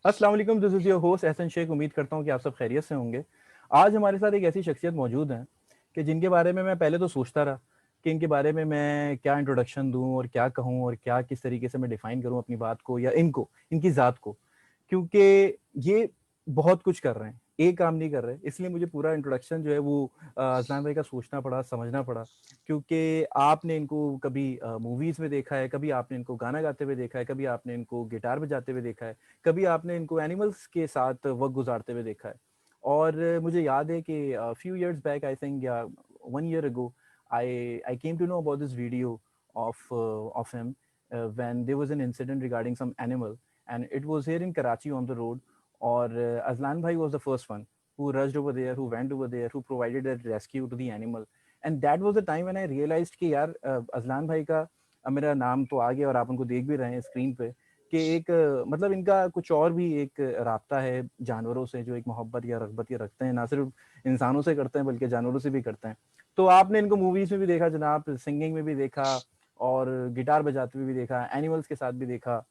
अस्सलाम वालेकुम, this is your host Ehsan Shaikh. उम्मीद करता हूँ कि आप सब खैरियत से होंगे। आज हमारे साथ एक ऐसी शख्सियत मौजूद हैं कि जिनके बारे में मैं पहले तो सोचता रहा कि इनके बारे में मैं क्या इंट्रोडक्शन दूँ और क्या कहूँ और क्या किस तरीके से मैं डिफ़ाइन करूँ अपनी बात को या इनको, इनकी ज़ात को। क्योंकि ये बहुत कुछ कर रहे हैं, एक काम नहीं कर रहे। इसलिए मुझे पूरा इंट्रोडक्शन जो है वो अज़लान भाई का सोचना पड़ा, समझना पड़ा। क्योंकि आपने इनको कभी मूवीज़ में देखा है, कभी आपने इनको गाना गाते हुए देखा है, कभी आपने इनको गिटार बजाते हुए देखा है, कभी आपने इनको एनिमल्स के साथ वक़्त गुज़ारते हुए देखा है। और मुझे याद है कि few years back I think या 1 year ago I came to know about this video of him when there was an incident regarding some animal and it was here in Karachi on the road. Or Azlan Bhai was the first one who rushed over there, who went over there, who provided that rescue to the animal. And that was the time when I realized कि यार Azlan भाई का मेरा नाम तो आ गया और आप उनको देख भी रहे हैं स्क्रीन पे कि एक मतलब इनका कुछ और भी एक राब्ता है जानवरों से, जो एक मोहब्बत या रग़बत ये रखते हैं, ना सिर्फ इंसानों से करते हैं बल्कि जानवरों से भी करते हैं। तो आपने इनको मूवीज़ में भी देखा जनाब, सिंगिंग में भी देखा और गिटार बजाते हुए भी देखा, एनिमल्स के साथ भी देखा।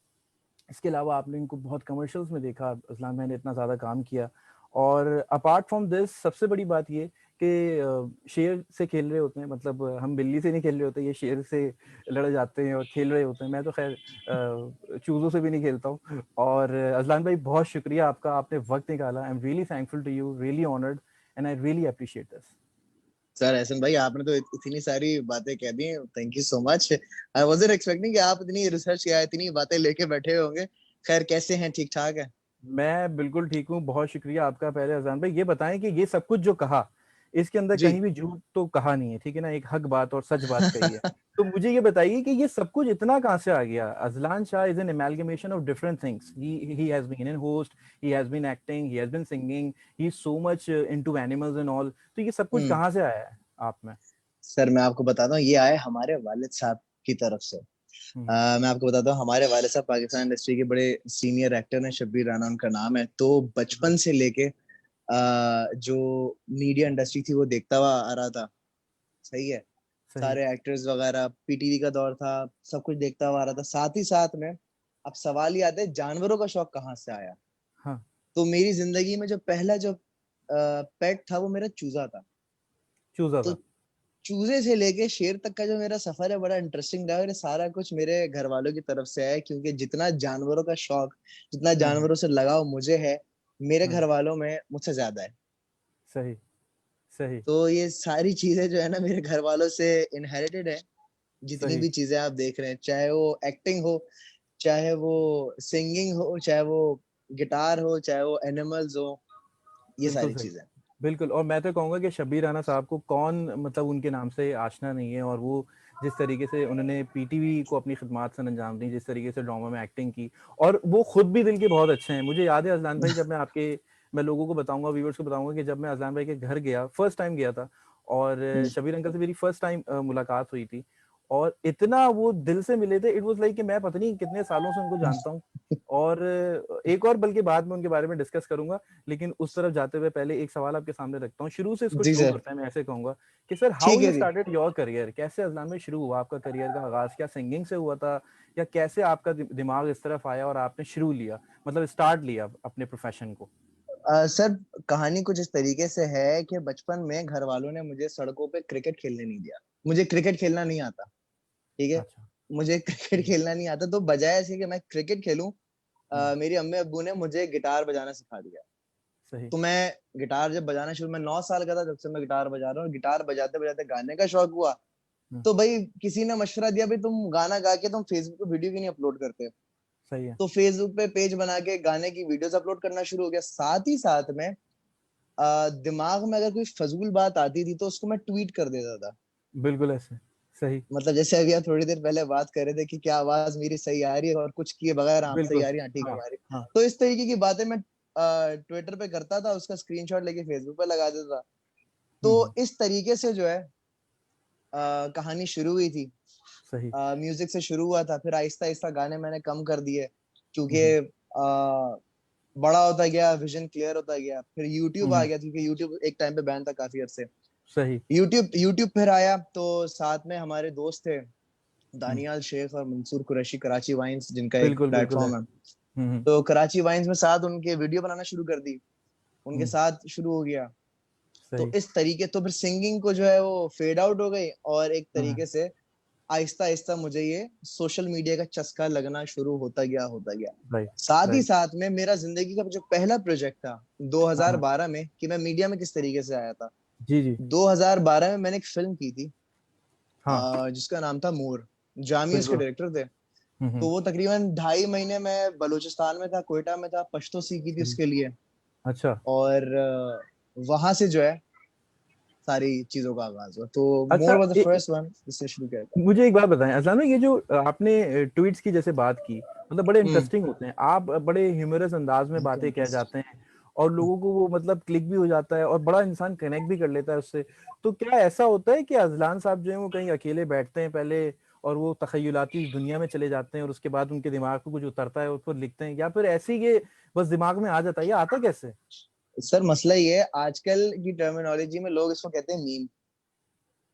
इसके अलावा आपने इनको बहुत कमर्शियल्स में देखा। अज़लान भाई ने इतना ज़्यादा काम किया। और अपार्ट फ्रॉम दिस सबसे बड़ी बात ये कि शेर से खेल रहे होते हैं, मतलब हम बिल्ली से नहीं खेल रहे होते, ये शेर से लड़ जाते हैं और खेल रहे होते हैं। मैं तो खैर चूज़ों से भी नहीं खेलता हूँ। और अज़लान भाई बहुत शुक्रिया आपका, आपने वक्त निकाला। I am really thankful to you, really honoured and I really appreciate this. Sir Ehsan भाई, आपने तो इतनी सारी बातें कह दी। Thank you so much. I wasn't expecting कि आप इतनी रिसर्च या इतनी बातें लेके बैठे होंगे। खैर, कैसे हैं? ठीक ठाक है? मैं बिल्कुल ठीक हूँ, बहुत शुक्रिया आपका। पहले अज़ान भाई ये बताएं कि ये सब कुछ जो कहा, इसके अंदर जी। कहीं भी झूठ तो कहा नहीं है, ठीक है ना? एक हक बात और सच बात कही है। तो मुझे ये बताइए कि ये सब कुछ इतना कहाँ से आ गया? Azlan Shah is an amalgamation of different things. He has been a host, he has been acting, he has been singing, he is so much into animals and all. तो ये सब कुछ हम्म। कहाँ से आया है आप में? सर, मैं आपको बताता हूँ, ये आए हमारे वालिद साहब की तरफ से। हुँ, मैं आपको बताता हूँ, हमारे वालिद साहब पाकिस्तान इंडस्ट्री के बड़े सीनियर एक्टर हैं। शब्बीर राना उनका नाम है। तो हुँ, बचपन से लेके जो मीडिया इंडस्ट्री थी वो देखता हुआ आ रहा था। सही है। सही। सारे एक्टर्स वगैरह, पीटीवी का दौर था, सब कुछ देखता हुआ आ रहा था। साथ ही साथ में अब सवाल ये आता है, जानवरों का शौक कहाँ से आया? हाँ, तो मेरी जिंदगी में जो पहला जो पेट था वो मेरा चूजा था। चूज़ा तो था। चूजे से लेके शेर तक का जो मेरा सफर है बड़ा इंटरेस्टिंग रहा। और ये सारा कुछ मेरे घर वालों की तरफ से है, क्योंकि जितना जानवरों का शौक, जितना हुँ, हुँ, जानवरों से लगाव मुझे है, मेरे हाँ, घर वालों में मुझसे ज्यादा है। सही, सही, तो ये सारी चीजें जो है ना, मेरे घर वालों से इनहेरिटेड है। जितनी सही। भी चीजें आप देख रहे हैं, चाहे वो एक्टिंग हो, चाहे वो सिंगिंग हो, चाहे वो गिटार हो, चाहे वो एनिमल्स हो, ये बिल्कुल सारी सही। चीजें। बिल्कुल। और मैं तो कहूँगा कि शब्बीर राना साहब को कौन मतलब उनके नाम से आशना नहीं है। और वो जिस तरीके से उन्होंने पीटीवी को अपनी खिदमात से अंजाम दी, जिस तरीके से ड्रामा में एक्टिंग की, और वो खुद भी दिल के बहुत अच्छे हैं। मुझे याद है अज़लान भाई, जब मैं लोगों को बताऊँगा, व्यूअर्स को बताऊँगा कि जब मैं अज़लान भाई के घर गया, फर्स्ट टाइम गया था और हम्म। शब्बीर अंकल से मेरी फर्स्ट टाइम मुलाकात हुई थी। और इतना वो दिल से मिले थे, इट वाज़ लाइक कि मैं पता नहीं कितने सालों से उनको जानता हूँ। और एक और बल्कि बाद में उनके बारे में डिस्कस करूँगा। लेकिन उस तरफ जाते हुए पहले एक सवाल आपके सामने रखता हूँ। शुरू से इसको जी शुरू सर। करते हैं, मैं ऐसे कहूँगा कि सर हाउ ठीक यू है जी। Started your career? कैसे अज़लान में शुरू हुआ आपका करियर का आगाज़? क्या सिंगिंग से हुआ था या कैसे आपका दिमाग इस तरफ आया और आपने शुरू लिया, मतलब स्टार्ट लिया अपने प्रोफेशन को? सर, कहानी कुछ इस तरीके से है कि बचपन में घर वालों ने मुझे सड़कों पे क्रिकेट खेलने नहीं दिया। मुझे क्रिकेट खेलना नहीं आता। ठीक है। अच्छा। मुझे क्रिकेट सही, खेलना नहीं आता, तो बजाय ऐसे कि मैं क्रिकेट खेलूं, हुँ, मेरी अम्मी अब्बू ने मुझे गिटार बजाना सिखा दिया। सही, तो मैं गिटार जब बजाना शुरू, मैं 9 साल का था जब से मैं गिटार बजा रहा हूँ। गिटार बजाते बजाते गाने का शौक हुआ। हुँ, तो भाई किसी ने मशवरा दिया, भाई तुम गाना गा के तुम फेसबुक पे वीडियो क्यों नहीं अपलोड करते? सही है। तो फेसबुक पे पेज बना के गाने की वीडियोस अपलोड करना शुरू हो गया। साथ ही साथ में दिमाग में अगर कोई फजूल बात आती थी तो उसको मैं ट्वीट कर देता था। बिल्कुल ऐसे, सही, मतलब जैसे अभी आप थोड़ी देर पहले बात कर रहे थे कि क्या आवाज मेरी सही आ रही है और कुछ किए बगैर, हाँ सही बिल्कुल। आ रही है, हाँ ठीक है हाँ, हमारी। हाँ, तो इस तरीके की बातें मैं ट्विटर पे करता था, उसका स्क्रीनशॉट लेके फेसबुक पे लगा देता था। तो हुँ, हुँ, इस तरीके से जो है कहानी शुरू हुई थी। सही, म्यूजिक से शुरू हुआ था, फिर आहिस्ता आहिस्ता गाने मैंने कम कर दिए, हुँ, क्योंकि हुँ, बड़ा होता गया, विजन क्लियर होता गया। फिर हुँ, यूट्यूब आ हुँ, गया, क्योंकि यूट्यूब एक टाइम पे बैन था काफी अरसे। सही, यूट्यूब यूट्यूब फिर आया, तो साथ में हमारे दोस्त थे हुँ, दानियाल शेख और मंसूर कुरैशी, कराची वाइन्स जिनका एक बिल्कुल, बिल्कुल है। प्लेटफॉर्म है। तो कराची वाइन्स में साथ उनके वीडियो बनाना शुरू कर दी, उनके हम्म, साथ शुरू हो गया। तो सही। इस तरीके तो फिर सिंगिंग को जो है वो फेड आउट हो गई, और एक हाँ, तरीके से आहिस्ता आहिस्ता मुझे ये सोशल मीडिया का चस्का लगना शुरू होता गया। राइट, साथ ही राइट। साथ में मेरा जिंदगी का जो पहला प्रोजेक्ट था हाँ, 2012 में, कि मैं मीडिया में किस तरीके से आया था। जी, जी। 2012 में मैंने एक फिल्म की थी, हाँ, जिसका नाम था मोर। जामी उसके बिल्कुल। डायरेक्टर थे। हम्म। तो वो तकरीबन 2.5 महीने मैं बलूचिस्तान में था, क्वेटा में था, पश्तो सीखी थी सही। उसके लिए। अच्छा। और वहां से जो है सारी चीजों का आगाज हुआ। तो मोर अच्छा, वाज द फर्स्ट वन जिससे शुरू किया था। मुझे एक बात बताएं अज़लान भाई, ये जो आपने ट्वीट्स की जैसे बात की, मतलब बड़े हम्म। इंटरेस्टिंग होते हैं, आप बड़े ह्यूमरस अंदाज में बातें कह जाते हैं और लोगों को वो मतलब क्लिक भी हो जाता है और बड़ा इंसान कनेक्ट भी कर लेता है उससे। तो क्या ऐसा होता है कि अज़लान साहब जो है वो कहीं अकेले बैठते हैं पहले और वो तखयलाती दुनिया में चले जाते हैं और उसके बाद उनके दिमाग में कुछ उतरता है उस पर लिखते हैं, या फिर ऐसे ही ये बस दिमाग में आ जाता है, ये आता कैसे? सर मसला ये है, आजकल की टर्मिनोलॉजी में लोग इसको कहते हैं मीम।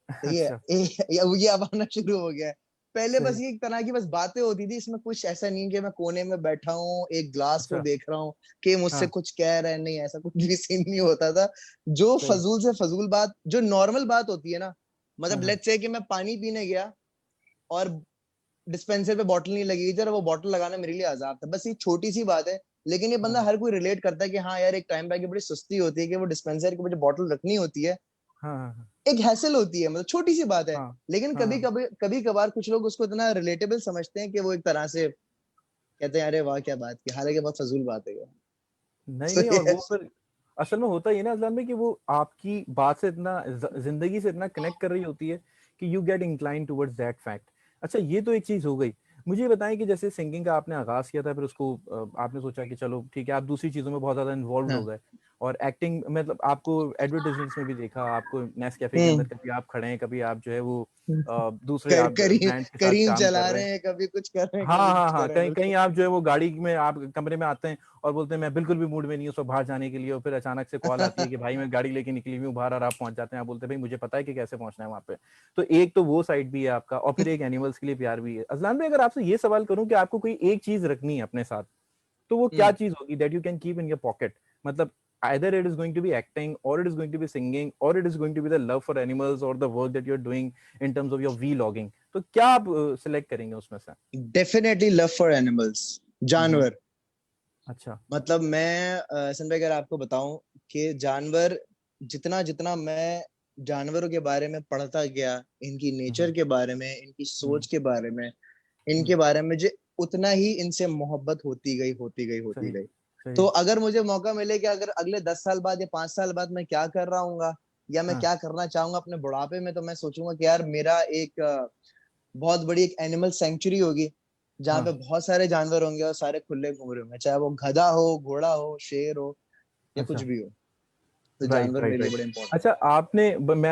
सही है। अच्छा। ये अब आना शुरू हो गया है। पहले बस सही। ये एक तरह की बस बातें होती थी, इसमें कुछ ऐसा नहीं कि मैं कोने में बैठा हूँ एक ग्लास को अच्छा। देख रहा हूँ कि मुझसे हाँ। कुछ कह रहे हैं, नहीं ऐसा कुछ भी सीन नहीं होता था। जो सही। फजूल से फजूल बात, जो नॉर्मल बात होती है ना, हाँ, मतलब हाँ। लेट्स से कि मैं पानी पीने गया और डिस्पेंसर पे बॉटल नहीं लगी, जरा वो बॉटल लगाना मेरे लिए अजाब था। बस ये छोटी सी बात है, लेकिन ये बंदा हाँ, हर कोई रिलेट करता है कि हाँ यार, एक टाइम पे आके बड़ी सुस्ती होती है कि वो डिस्पेंसर की जो बॉटल रखनी होती है, हाँ, हाँ, एक हैसल होती है, मतलब छोटी सी बात है। हाँ, लेकिन हाँ, कभी हाँ। कभी कभी कभार कुछ लोग उसको इतना रिलेटेबल समझते हैं कि वो एक तरह से कहते हैं अरे वाह क्या बात की, हालांकि बहुत फजूल बात है ये। नहीं, तो नहीं, और वो यस। फिर असल में होता ही है ना अज़लान में कि वो आपकी बात से इतना ज़िंदगी से इतना कनेक्ट कर रही होती है कि you get incline towards that fact. अच्छा, ये तो एक चीज़ हो गई। मुझे ये बताएं कि जैसे सिंगिंग का आपने आगाज़ किया था, फिर उसको आपने सोचा कि चलो ठीक है, आप दूसरी चीज़ों में बहुत ज़्यादा इन्वॉल्व्ड हो हाँ। गए और एक्टिंग मतलब आपको एडवर्टाइजमेंट्स में भी देखा, आपको नेस्कैफे के अंदर हम्म। कभी आप खड़े हैं, कभी आप जो है वो दूसरे आप करीम ब्रांड्स के साथ करीम काम कर चला रहे रहे हैं। हैं, कभी कुछ कर रहे हैं, हाँ, कभी हाँ, कुछ हाँ, कर रहे हैं, कहीं बिल्कुल। कहीं आप जो है वो गाड़ी में आप कमरे में आते हैं और बोलते हैं मैं बिल्कुल भी मूड में नहीं हूँ सब बाहर जाने के लिए, और फिर अचानक से कॉल आती है कि भाई मैं गाड़ी लेके निकली हुई हूँ बाहर, और आप पहुंच जाते हैं, आप बोलते हैं भाई मुझे पता है कि कैसे पहुंचना है वहां पे। तो एक तो वो साइड भी है आपका, और फिर एक एनिमल्स के लिए प्यार भी है। अजलान भाई, अगर आपसे ये सवाल करूं कि आपको कोई एक चीज रखनी है अपने साथ, तो वो क्या हम्म। चीज होगी that you can keep in your pocket? मतलब either it is going to be acting, or it is going to be singing, or it is going to be the love for animals, or the work that you're doing in terms of your vlogging, तो क्या आप select करेंगे उसमें से? Definitely love for animals, हम्म। जानवर। अच्छा। मतलब मैं हसन भाई अगर आपको बताऊं कि जानवर, जितना जितना मैं जानवरों के बारे में पढ़ता गया, इनकी नेचर हम्म। के बारे में, इनकी हम्म। सोच के बारे में, इनके हम्म। बारे में मुझे उतना ही इनसे मोहब्बत होती गई होती गई होती सही। गई। तो सही। अगर मुझे मौका मिले कि अगर अगले 10 साल बाद या 5 साल बाद मैं क्या कर रहा हूँ या मैं हाँ, क्या करना चाहूंगा अपने बुढ़ापे में, तो मैं सोचूंगा कि यार मेरा एक बहुत बड़ी एक एनिमल सेंचुरी होगी, जहाँ पे हाँ। बहुत सारे जानवर होंगे और सारे खुले घूम रहे होंगे, चाहे वो गधा हो, घोड़ा हो, शेर हो, या कुछ अच्छा। भी हो। तो राइट, जानवर राइट, मेरे लिए राइट। बड़े इंपॉर्टेंट अच्छा,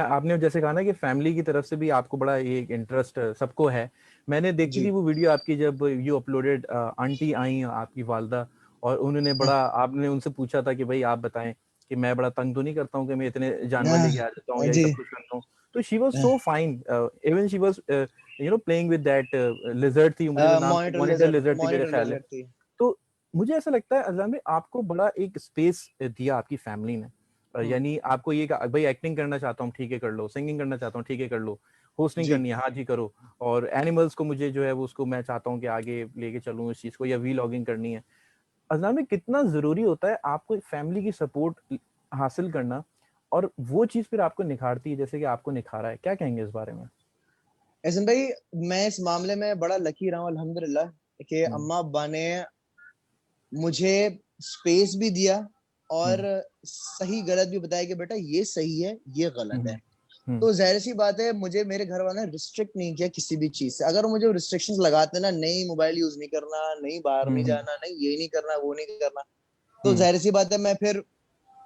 आपने जैसे कहा ना कि फैमिली की तरफ से भी आपको बड़ा ये इंटरेस्ट सबको है। मैंने है। देखी थी जी। वो वीडियो आपकी, जब यू अपलोडेड, आंटी आई आपकी वालदा, और उन्होंने हाँ। बड़ा, आपने उनसे पूछा था कि भाई आप बताएं कि मैं बड़ा तंग तो नहीं करता हूँ कि मैं इतने जानवर लेके आ जाता हूँ या ये जी। सब कुछ करता हूँ। तो she was so fine, even she was playing with that lizard, थी मुझे नाम मॉनिटर लिजर्ड थी मेरे मॉनिटर ख्याल है। लेजर्ड थी। तो मुझे ऐसा लगता है अज़लान भाई, आपको बड़ा एक स्पेस दिया आपकी फैमिली ने। हम्म। यानी आपको ये कहा भाई एक्टिंग करना चाहता हूँ ठीक है कर लो, सिंगिंग करना चाहता हूँ ठीक है कर लो, होस्टिंग जी। करनी है हाँ जी करो, और एनिमल्स को मुझे जो है वो उसको मैं चाहता हूँ कि आगे लेके चलूँ इस चीज़ को, या वीलॉगिंग करनी है। अज़लान भाई, कितना ज़रूरी होता है आपको फैमिली की सपोर्ट हासिल करना, और वो चीज़ फिर आपको निखारती है जैसे कि आपको निखारा है, क्या कहेंगे इस बारे में? एहसन भाई, मैं इस मामले में बड़ा लकी रहा हूँ अल्हम्दुलिल्लाह, कि हम्म। अम्मा अब्बा ने मुझे स्पेस भी दिया और हम्म। सही गलत भी बताया कि बेटा ये सही है, ये गलत है। हम्म। हम्म। तो जाहिर सी बात है, मुझे मेरे घर वाले ने रिस्ट्रिक्ट नहीं किया किसी भी चीज से। अगर मुझे रिस्ट्रिक्शंस लगाते ना, नहीं मोबाइल यूज नहीं करना, नहीं बाहर नहीं हम्म। जाना, नहीं ये नहीं करना, वो नहीं करना, तो हम्म। जाहिर सी बात है मैं फिर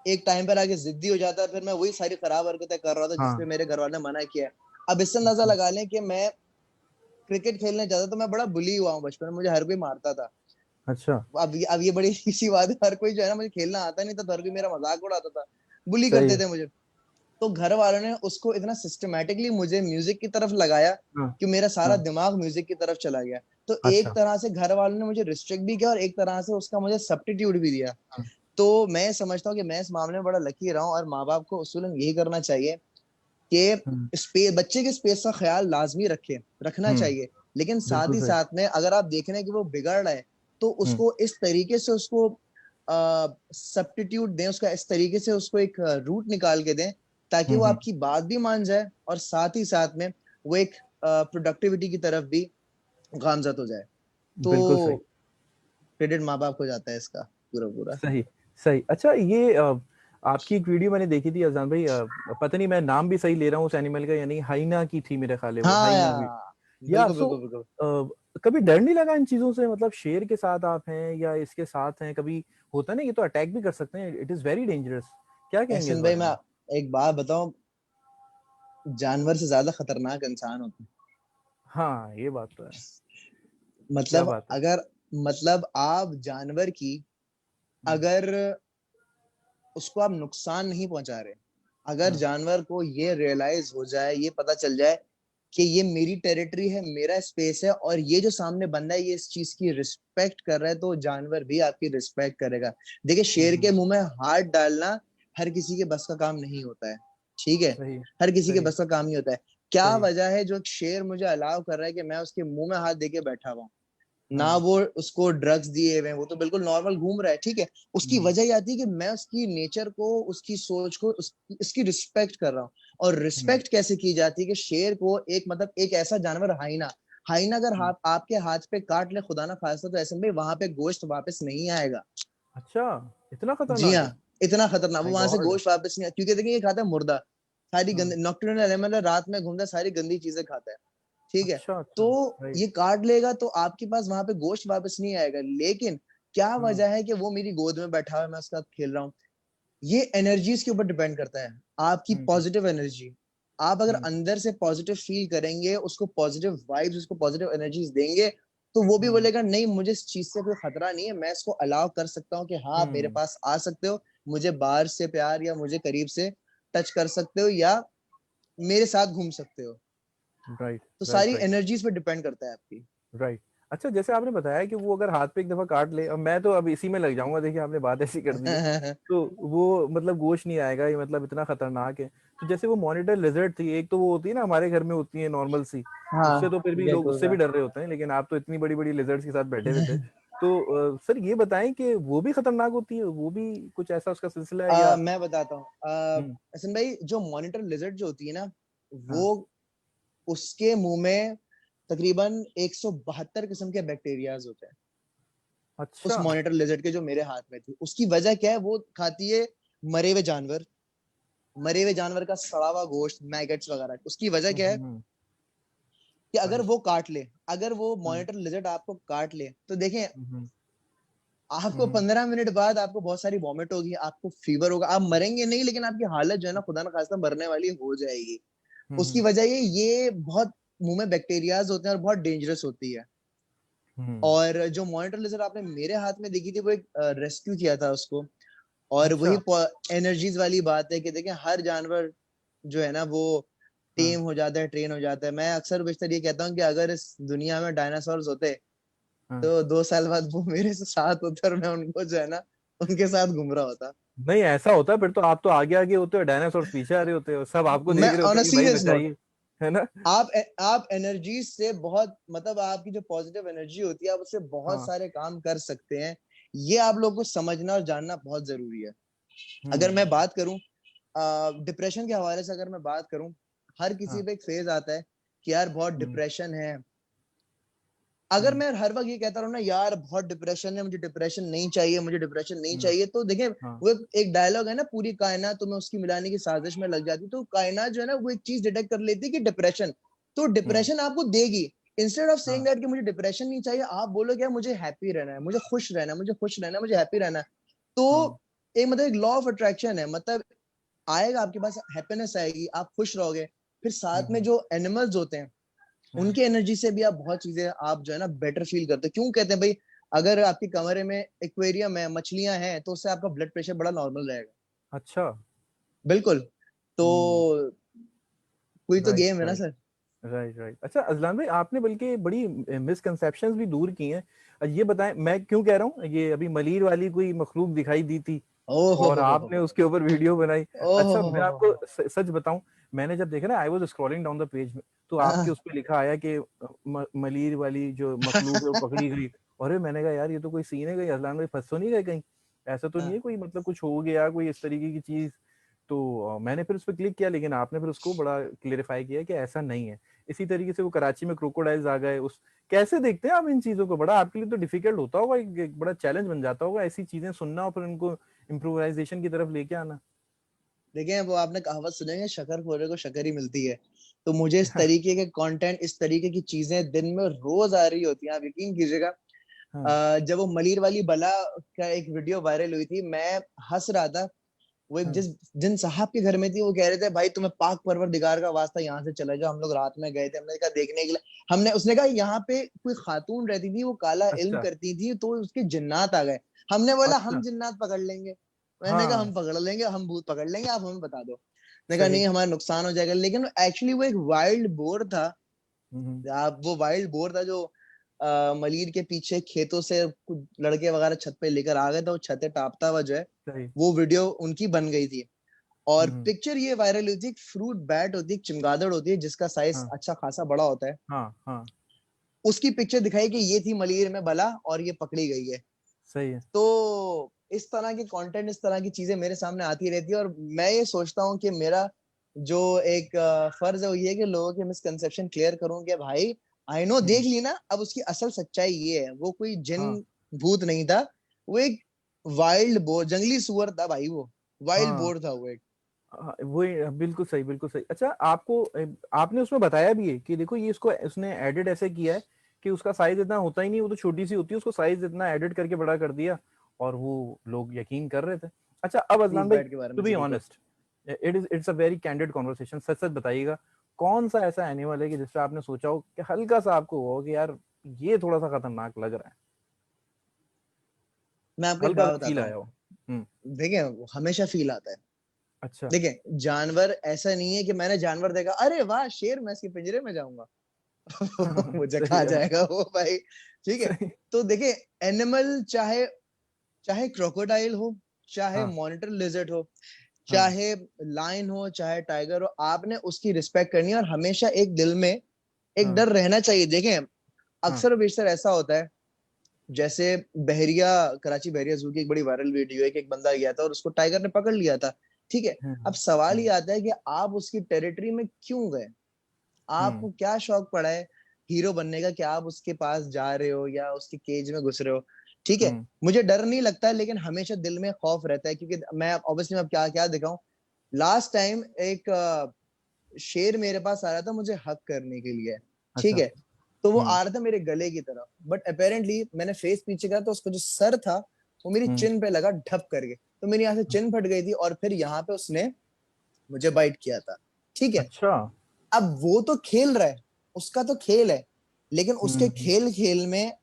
एक टाइम पर आके जिद्दी हो जाता, फिर मैं वही सारी खराब हरकतें कर रहा था जिसपे हाँ। मेरे घर वाले ने मना किया है। अब इससे अंदाजा अच्छा। लगा लें कि मैं क्रिकेट खेलने जाता तो मैं बड़ा बुली हुआ हूँ बचपन में, मुझे हर कोई मारता था। अच्छा। अब ये बड़ी इसी बात है, हर कोई जो है ना, मुझे खेलना आता नहीं था तो हर कोई मेरा मजाक उड़ाता था, बुली सही करते है। थे मुझे। तो घर वालों ने उसको इतना सिस्टमेटिकली मुझे म्यूजिक की तरफ लगाया हाँ, कि मेरा सारा हाँ। दिमाग म्यूजिक की तरफ चला गया। तो एक अच्छा। तरह से घर वालों ने मुझे रिस्ट्रिक्ट भी किया और एक तरह से उसका मुझे सब्स्टिट्यूट भी दिया। हम्म, तो मैं समझता हूँ कि मैं इस मामले में बड़ा लकी रहा हूँ, और माँ बाप को उसूलन यही करना चाहिए हम्म, कि स्पेस, बच्चे के स्पेस का ख्याल लाजमी रखना चाहिए, लेकिन साथ बिल्कुल ही सही। साथ में अगर आप देख रहे हैं कि वो बिगड़ रहा है, तो हम्म, उसको इस तरीके से उसको सब्स्टिट्यूट दें, उसका इस तरीके से उसको एक रूट निकाल के दें ताकि वो हम्म, आपकी बात भी मान जाए और साथ ही साथ में वो एक प्रोडक्टिविटी की तरफ भी गामजद हो जाए। तो बिल्कुल सही। क्रेडिट माँ बाप को जाता है इसका पूरा पूरा। सही। सही। अच्छा, ये आपकी एक वीडियो मैंने देखी थी अजान भाई, पता नहीं मैं नाम भी सही ले रहा हूँ उस एनिमल का, यानी हाइना की थी मेरे ख्याल है, वो हाँ हाइना भी। यार, या बिल्कुल सो बिल्कुल बिल्कुल। कभी डर नहीं लगा इन चीजों से? मतलब शेर के साथ आप हैं या इसके साथ हैं, कभी होता है ना, ये तो अटैक भी कर सकते हैं, इट इज वेरी डेंजरस। क्या कहेंगे इस एहसन भाई, बारे मैं में? एक बात बताऊं, जानवर से ज्यादा खतरनाक इंसान होता है। हाँ, ये बात तो है। क्या मतलब बात है। अगर, मतलब आप जानवर की, हम्म, अगर उसको आप नुकसान नहीं पहुंचा रहे, अगर हाँ, जानवर को ये रियलाइज हो जाए, ये पता चल जाए कि ये मेरी टेरिटरी है, मेरा स्पेस है, और ये जो सामने बंदा है ये इस चीज की रिस्पेक्ट कर रहा है, तो जानवर भी आपकी रिस्पेक्ट करेगा। देखिए, शेर के हम्म, मुंह में हाथ डालना हर किसी के बस का काम नहीं होता है, ठीक है, सही। हर किसी के सही। बस का काम नहीं होता है। क्या सही। वजह है जो एक शेर मुझे अलाउ कर रहा है कि मैं उसके मुंह में हाथ देके बैठा हुआ हूं? ना हाँ। वो उसको ड्रग्स दिए हुए हैं, वो तो बिल्कुल नॉर्मल घूम रहा है, ठीक है। उसकी हम्म, वजह ये आती है कि मैं उसकी नेचर को, उसकी सोच को, उसकी रिस्पेक्ट कर रहा हूँ। और हम्म, रिस्पेक्ट कैसे की जाती है कि शेर को एक, मतलब एक ऐसा जानवर, हाइना, हाइना अगर हम्म। आपके हाथ पे काट ले खुदा ना खास्ता, तो ऐसे में वहां पे गोश्त वापस नहीं आएगा। अच्छा, इतना जी खतरनाक? हाँ, इतना खतरनाक, वो माय वहां से गॉड। गोश्त वापस नहीं आएगा, क्योंकि देखिए ये खाता है मुर्दा, सारी हाँ। गंदी नॉकटर्नल एनिमल है, रात में घूमता है, सारी गंदी चीजें खाता है, ठीक है। अच्छा, तो अच्छा। राइट। ये काट लेगा तो आपके पास वहां पे गोश्त वापस नहीं आएगा, लेकिन क्या हाँ। वजह है कि वो मेरी गोद में बैठा हुआ है, मैं उसके साथ खेल रहा हूँ? ये एनर्जीज के ऊपर डिपेंड करता है, आपकी हम्म, पॉजिटिव एनर्जी। आप अगर हम्म, अंदर से पॉजिटिव फील करेंगे, उसको पॉजिटिव वाइब्स, उसको पॉजिटिव एनर्जीज देंगे, तो वो भी हम्म, बोलेगा नहीं, मुझे इस चीज से कोई खतरा नहीं है, मैं इसको अलाउ कर सकता हूँ कि हाँ आप मेरे हम्म। पास आ सकते हो, मुझे बाहर से प्यार या मुझे करीब से टच कर सकते हो, या मेरे साथ घूम सकते हो। राइट, तो राइट, सारी राइट, एनर्जीज पे डिपेंड करता है आपकी। राइट। अच्छा, जैसे आपने बताया कि वो अगर हाथ पे एक दफा काट ले, अब मैं तो अब इसी में लग जाऊंगा, देखिए आपने बात ऐसी कर दी है, तो वो मतलब गोश नहीं आएगा, ये मतलब इतना खतरनाक है। तो जैसे वो मॉनिटर लिजर्ड थी, एक तो वो होती है ना हमारे घर में होती है नॉर्मल सी, हाँ, उससे तो फिर भी लोग उससे भी गेकोजा। डर रहे होते हैं, लेकिन आप तो इतनी बड़ी बड़ी लिजर्ड्स के साथ बैठे हुए थे। तो सर ये बताएं कि वो भी खतरनाक होती है, वो भी कुछ ऐसा उसका सिलसिला है या? मैं बताता हूँ, हम्म, हसन भाई, जो मॉनिटर लिजर्ड जो होती है ना, वो, हाँ। उसके मुंह में तकरीबन 172 किस्म के बैक्टीरियाज होते हैं। उस अच्छा। मॉनिटर लिजर्ड के जो मेरे हाथ में थी, उसकी वजह क्या है, वो खाती है मरे हुए जानवर, मरे हुए जानवर का सड़ा हुआ गोश्त, मैगट्स वगैरह। उसकी वजह क्या है कि अगर राइट। वो काट ले, अगर वो हम्म, मॉनिटर लिजर्ड आपको काट ले, तो देखें, हम्म, आपको हम्म, 15 मिनट बाद आपको बहुत सारी वॉमिट होगी, आपको फीवर होगा, आप मरेंगे नहीं, लेकिन आपकी हालत जो है ना, खुदा ना खास्ता मरने वाली हो जाएगी। उसकी हम्म, वजह ये बहुत मुंह में बैक्टीरियाज होते हैं और बहुत डेंजरस होती है। हम्म। और जो मॉनिटर लेजर आपने मेरे हाथ में देखी थी, वो एक रेस्क्यू किया था उसको। और वही अच्छा। एनर्जीज वाली बात है कि देखें, हर जानवर जो है ना, वो हाँ, टेम हो जाता है, ट्रेन हो जाता है। मैं अक्सर बेशतर ये कहता हूँ कि अगर इस दुनिया में डायनासोर्स होते, हाँ। तो 2 साल बाद वो मेरे से साथ होते और मैं उनको जो है ना, उनके साथ घूम रहा होता। नहीं, ऐसा होता फिर तो आप तो आगे आगे होते हो, डायनासोर पीछे आ रहे होते हो, सब आपको मैं देख रहे ऑन होते अ हैं कि भाई सीरियस नोट, बचाइए। है ना? आप एनर्जी से बहुत, मतलब आपकी जो पॉजिटिव एनर्जी होती है, आप उससे बहुत हाँ। सारे काम कर सकते हैं। ये आप लोगों को समझना और जानना बहुत जरूरी है। अगर हम्म, मैं बात करूं, डिप्रेशन के हवाले से अगर मैं बात करूं, हर किसी हाँ। पे एक फेज आता है कि यार बहुत हम्म, डिप्रेशन है। अगर हम्म, मैं हर वक्त ये कहता रहूं ना, यार बहुत डिप्रेशन है, मुझे डिप्रेशन नहीं चाहिए, मुझे डिप्रेशन नहीं हम्म, चाहिए, तो देखिए, हाँ। वो एक डायलॉग है ना, पूरी कायनात तुम्हें उसकी मिलाने की साजिश में लग जाती, तो कायनात जो है ना, वो एक चीज डिटेक्ट कर लेती है कि डिप्रेशन, तो हम्म, डिप्रेशन आपको देगी। इंस्टेड ऑफ सेइंग हाँ। दैट कि मुझे डिप्रेशन नहीं चाहिए, आप बोलो क्या, मुझे हैप्पी रहना है, मुझे खुश रहना है, मुझे खुश रहना है, मुझे हैप्पी रहना है। तो हाँ। एक, मतलब एक लॉ ऑफ अट्रैक्शन है, मतलब आएगा आपके पास, हैप्पीनेस आएगी, आप खुश रहोगे। फिर साथ में हम्म, जो एनिमल्स होते हैं, हम्म, उनकी एनर्जी से भी आप बहुत चीजें, आप जो है ना, बेटर फील करते हो। क्यों कहते हैं भाई, अगर आपके कमरे में एक्वेरियम है, मछलियां हैं, तो उससे आपका ब्लड प्रेशर बड़ा नॉर्मल रहेगा। अच्छा। बिल्कुल। तो हम्म। कोई तो राइट, गेम है ना राइट। सर। Right right. अच्छा अजलान भाई, आपने बल्कि बड़ी मिसकंसेप्शंस भी दूर की हैं। ये बताएं, मैं क्यों कह रहा हूँ, ये अभी मलीर वाली कोई मखलूक दिखाई दी थी ओहो और आपने हो उसके ऊपर वीडियो बनाई। ओहो अच्छा हो मैं हो आपको सच बताऊं, मैंने जब देखा ना, I was scrolling down the page में, तो आपके उस पे लिखा आया कि मलीर वाली जो मखलूक है वो पकड़ी गई। अरे मैंने कहा यार ये तो कोई सीन है, कहीं अजलान भाई फंस तो नहीं गए कहीं, ऐसा तो नहीं है कोई, मतलब कुछ हो गया कोई इस तरीके की चीज। तो मैंने फिर उस पर क्लिक किया, लेकिन आपने फिर उसको बड़ा क्लियरिफाई किया कि ऐसा नहीं है। इसी तरीके से वो कराची में क्रोकोडाइल्स आ गए, उस कैसे देखते हैं आप इन चीजों को? बड़ा आपके लिए तो डिफिकल्ट होता होगा, एक बड़ा चैलेंज बन जाता होगा ऐसी चीजें सुनना और फिर उनको इम्प्रोवाइजेशन की तरफ लेके आना। देखें, वो आपने कहावत सुनेंगे, शक्कर खोरे को शक्कर ही मिलती है। तो मुझे इस तरीके के कंटेंट, इस तरीके की चीजें दिन में रोज आ रही होती हैं, आप यकीन कीजिएगा। हाँ। जब वो मलिर वाली बला का एक वीडियो वायरल हुई थी, मैं हंस रहा था। वो एक हाँ। जिन साहब के घर में थी, वो कह रहे थे भाई तुम्हें पाक परवरदिगार का वास्ता यहाँ से चले जाओ। हम लोग रात में गए थे, हमने कहा देखने के लिए। हमने उसने कहा यहाँ पे कोई खातून रहती थी, वो काला इल्म अच्छा। करती थी, तो उसके जिन्नात आ गए। हमने बोला हम अच्छा। जिन्नात पकड़ लेंगे। मैंने कहा हाँ। हम पकड़ लेंगे, हम भूत पकड़ लेंगे, आप हमें बता दो। मैंने कहा सही। नहीं, हमारा नुकसान हो जाएगा। लेकिन एक्चुअली वो एक वाइल्ड बोर था। हम्म। आप वो वाइल्ड बोर था जो मलिर के पीछे खेतों से कुछ लड़के वगैरह छत पे लेकर आ गए थे। वो छतें टापता हुआ जो है, सही। वो वीडियो उनकी बन गई थी। और हम्म। पिक्चर ये वायरल हुई थी। एक फ्रूट बैट होती है, एक चमगादड़ होती है जिसका साइज हाँ। अच्छा खासा बड़ा होता है। हाँ। हाँ। उसकी पिक्चर दिखाई कि ये थी मलीर में बला और ये पकड़ी गई है। सही है। तो इस तरह के कंटेंट, इस तरह की चीजें मेरे सामने आती रहती है। और मैं ये सोचता हूँ कि मेरा जो एक फर्ज है वो ये है कि लोगों के मिसकंसेप्शन क्लियर करूं कि भाई आई नो, देख हम्म। ली ना, अब उसकी असल सच्चाई ये है, वो कोई जिन हाँ। भूत नहीं था। वो एक वाइल्ड बोर, जंगली सुअर था भाई, वो वाइल्ड हाँ। बोर था वो एक। हाँ, वही बिल्कुल सही, बिल्कुल सही। अच्छा आपको आपने उसमें बताया भी है कि देखो ये इसको उसने एडिट ऐसे किया है कि उसका साइज इतना होता ही नहीं, वो तो छोटी सी होती है, उसको साइज इतना एडिट करके बड़ा कर दिया और वो लोग यकीन कर रहे थे। अच्छा अब फ्रूट अजलान भाई, बैट के बारे टू में, बी जी बिल्कुल। Honest, it's a very candid conversation, सच सच बताइएगा, कौन सा ऐसा एनिमल है कि जिससे आपने सोचा हो कि हल्का सा आपको हो कि यार ये थोड़ा सा खतरनाक लग रहा है, मैं आपको एक हल्का बात सा फील बताता हूँ। आया हो? हम्म। देखिए, हमेशा फील आता है। अच्छा। देखिए, जानवर ऐसा नहीं है कि मैंने जानवर देखा, अरे वाह शेर, मैं इसके पिंजरे में जाऊंगा। मुझे सही खा है। जाएगा वो भाई। ठीक है। सही। तो देखिए, एनिमल चाहे चाहे क्रोकोडाइल हो, चाहे हाँ। मॉनिटर लिजर्ड हो, हाँ। चाहे लायन हो, चाहे टाइगर हो, आपने उसकी रिस्पेक्ट करनी है। और हमेशा एक दिल में एक हाँ। डर रहना चाहिए। देखें, हाँ। अक्सर बेशतर ऐसा होता है, जैसे बहरिया, कराची बहरिया जू की एक बड़ी वायरल वीडियो है कि एक बंदा गया था और उसको टाइगर ने पकड़ लिया था। ठीक है। अब हम्म। सवाल ये हम्म। आता है कि आप उसकी टेरिटरी में क्यों गए? हम्म। आपको क्या शौक पड़ा है हीरो बनने का, कि आप उसके पास जा रहे हो या उसके केज में घुस रहे हो? ठीक है। हम्म। मुझे डर नहीं लगता है, लेकिन हमेशा दिल में खौफ रहता है, क्योंकि मैं ऑब्वियसली मैं क्या क्या दिखाऊं। लास्ट टाइम एक शेर मेरे पास आ रहा था मुझे हक करने के लिए। ठीक अच्छा। है। तो वो हम्म। आ रहा था मेरे गले की तरफ, बट अपेरेंटली मैंने फेस पीछे करा तो उसका जो सर था वो मेरी हम्म। चिन पे लगा ढप करके। तो मेरी यहाँ से चिन फट गई थी और फिर यहाँ पे उसने मुझे बाइट किया था। ठीक है। अच्छा। अब वो तो खेल रहा है, उसका तो खेल है, लेकिन उसके हम्म। खेल खेल में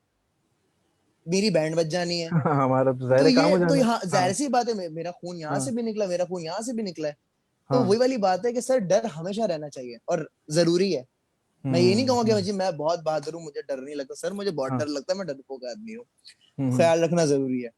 मेरी बैंड बज जानी है। हमारा तो तो ज़ाहिर है काम ये हो तो जाना है। यहाँ हाँ। जाहिर सी बात है, मेरा खून यहाँ से हाँ। भी निकला, मेरा खून यहाँ से भी निकला है। तो हाँ। वही वाली बात है कि सर, डर हमेशा रहना चाहिए और जरूरी है। मैं ये नहीं कहूंगा कि हम्म। जी मैं बहुत बहादुर हूँ, मुझे डर नहीं लगता। सर, मुझे बहुत हाँ। डर लगता है, मैं डरपोक आदमी हूँ। तो हम्म। ख्याल रखना जरूरी है।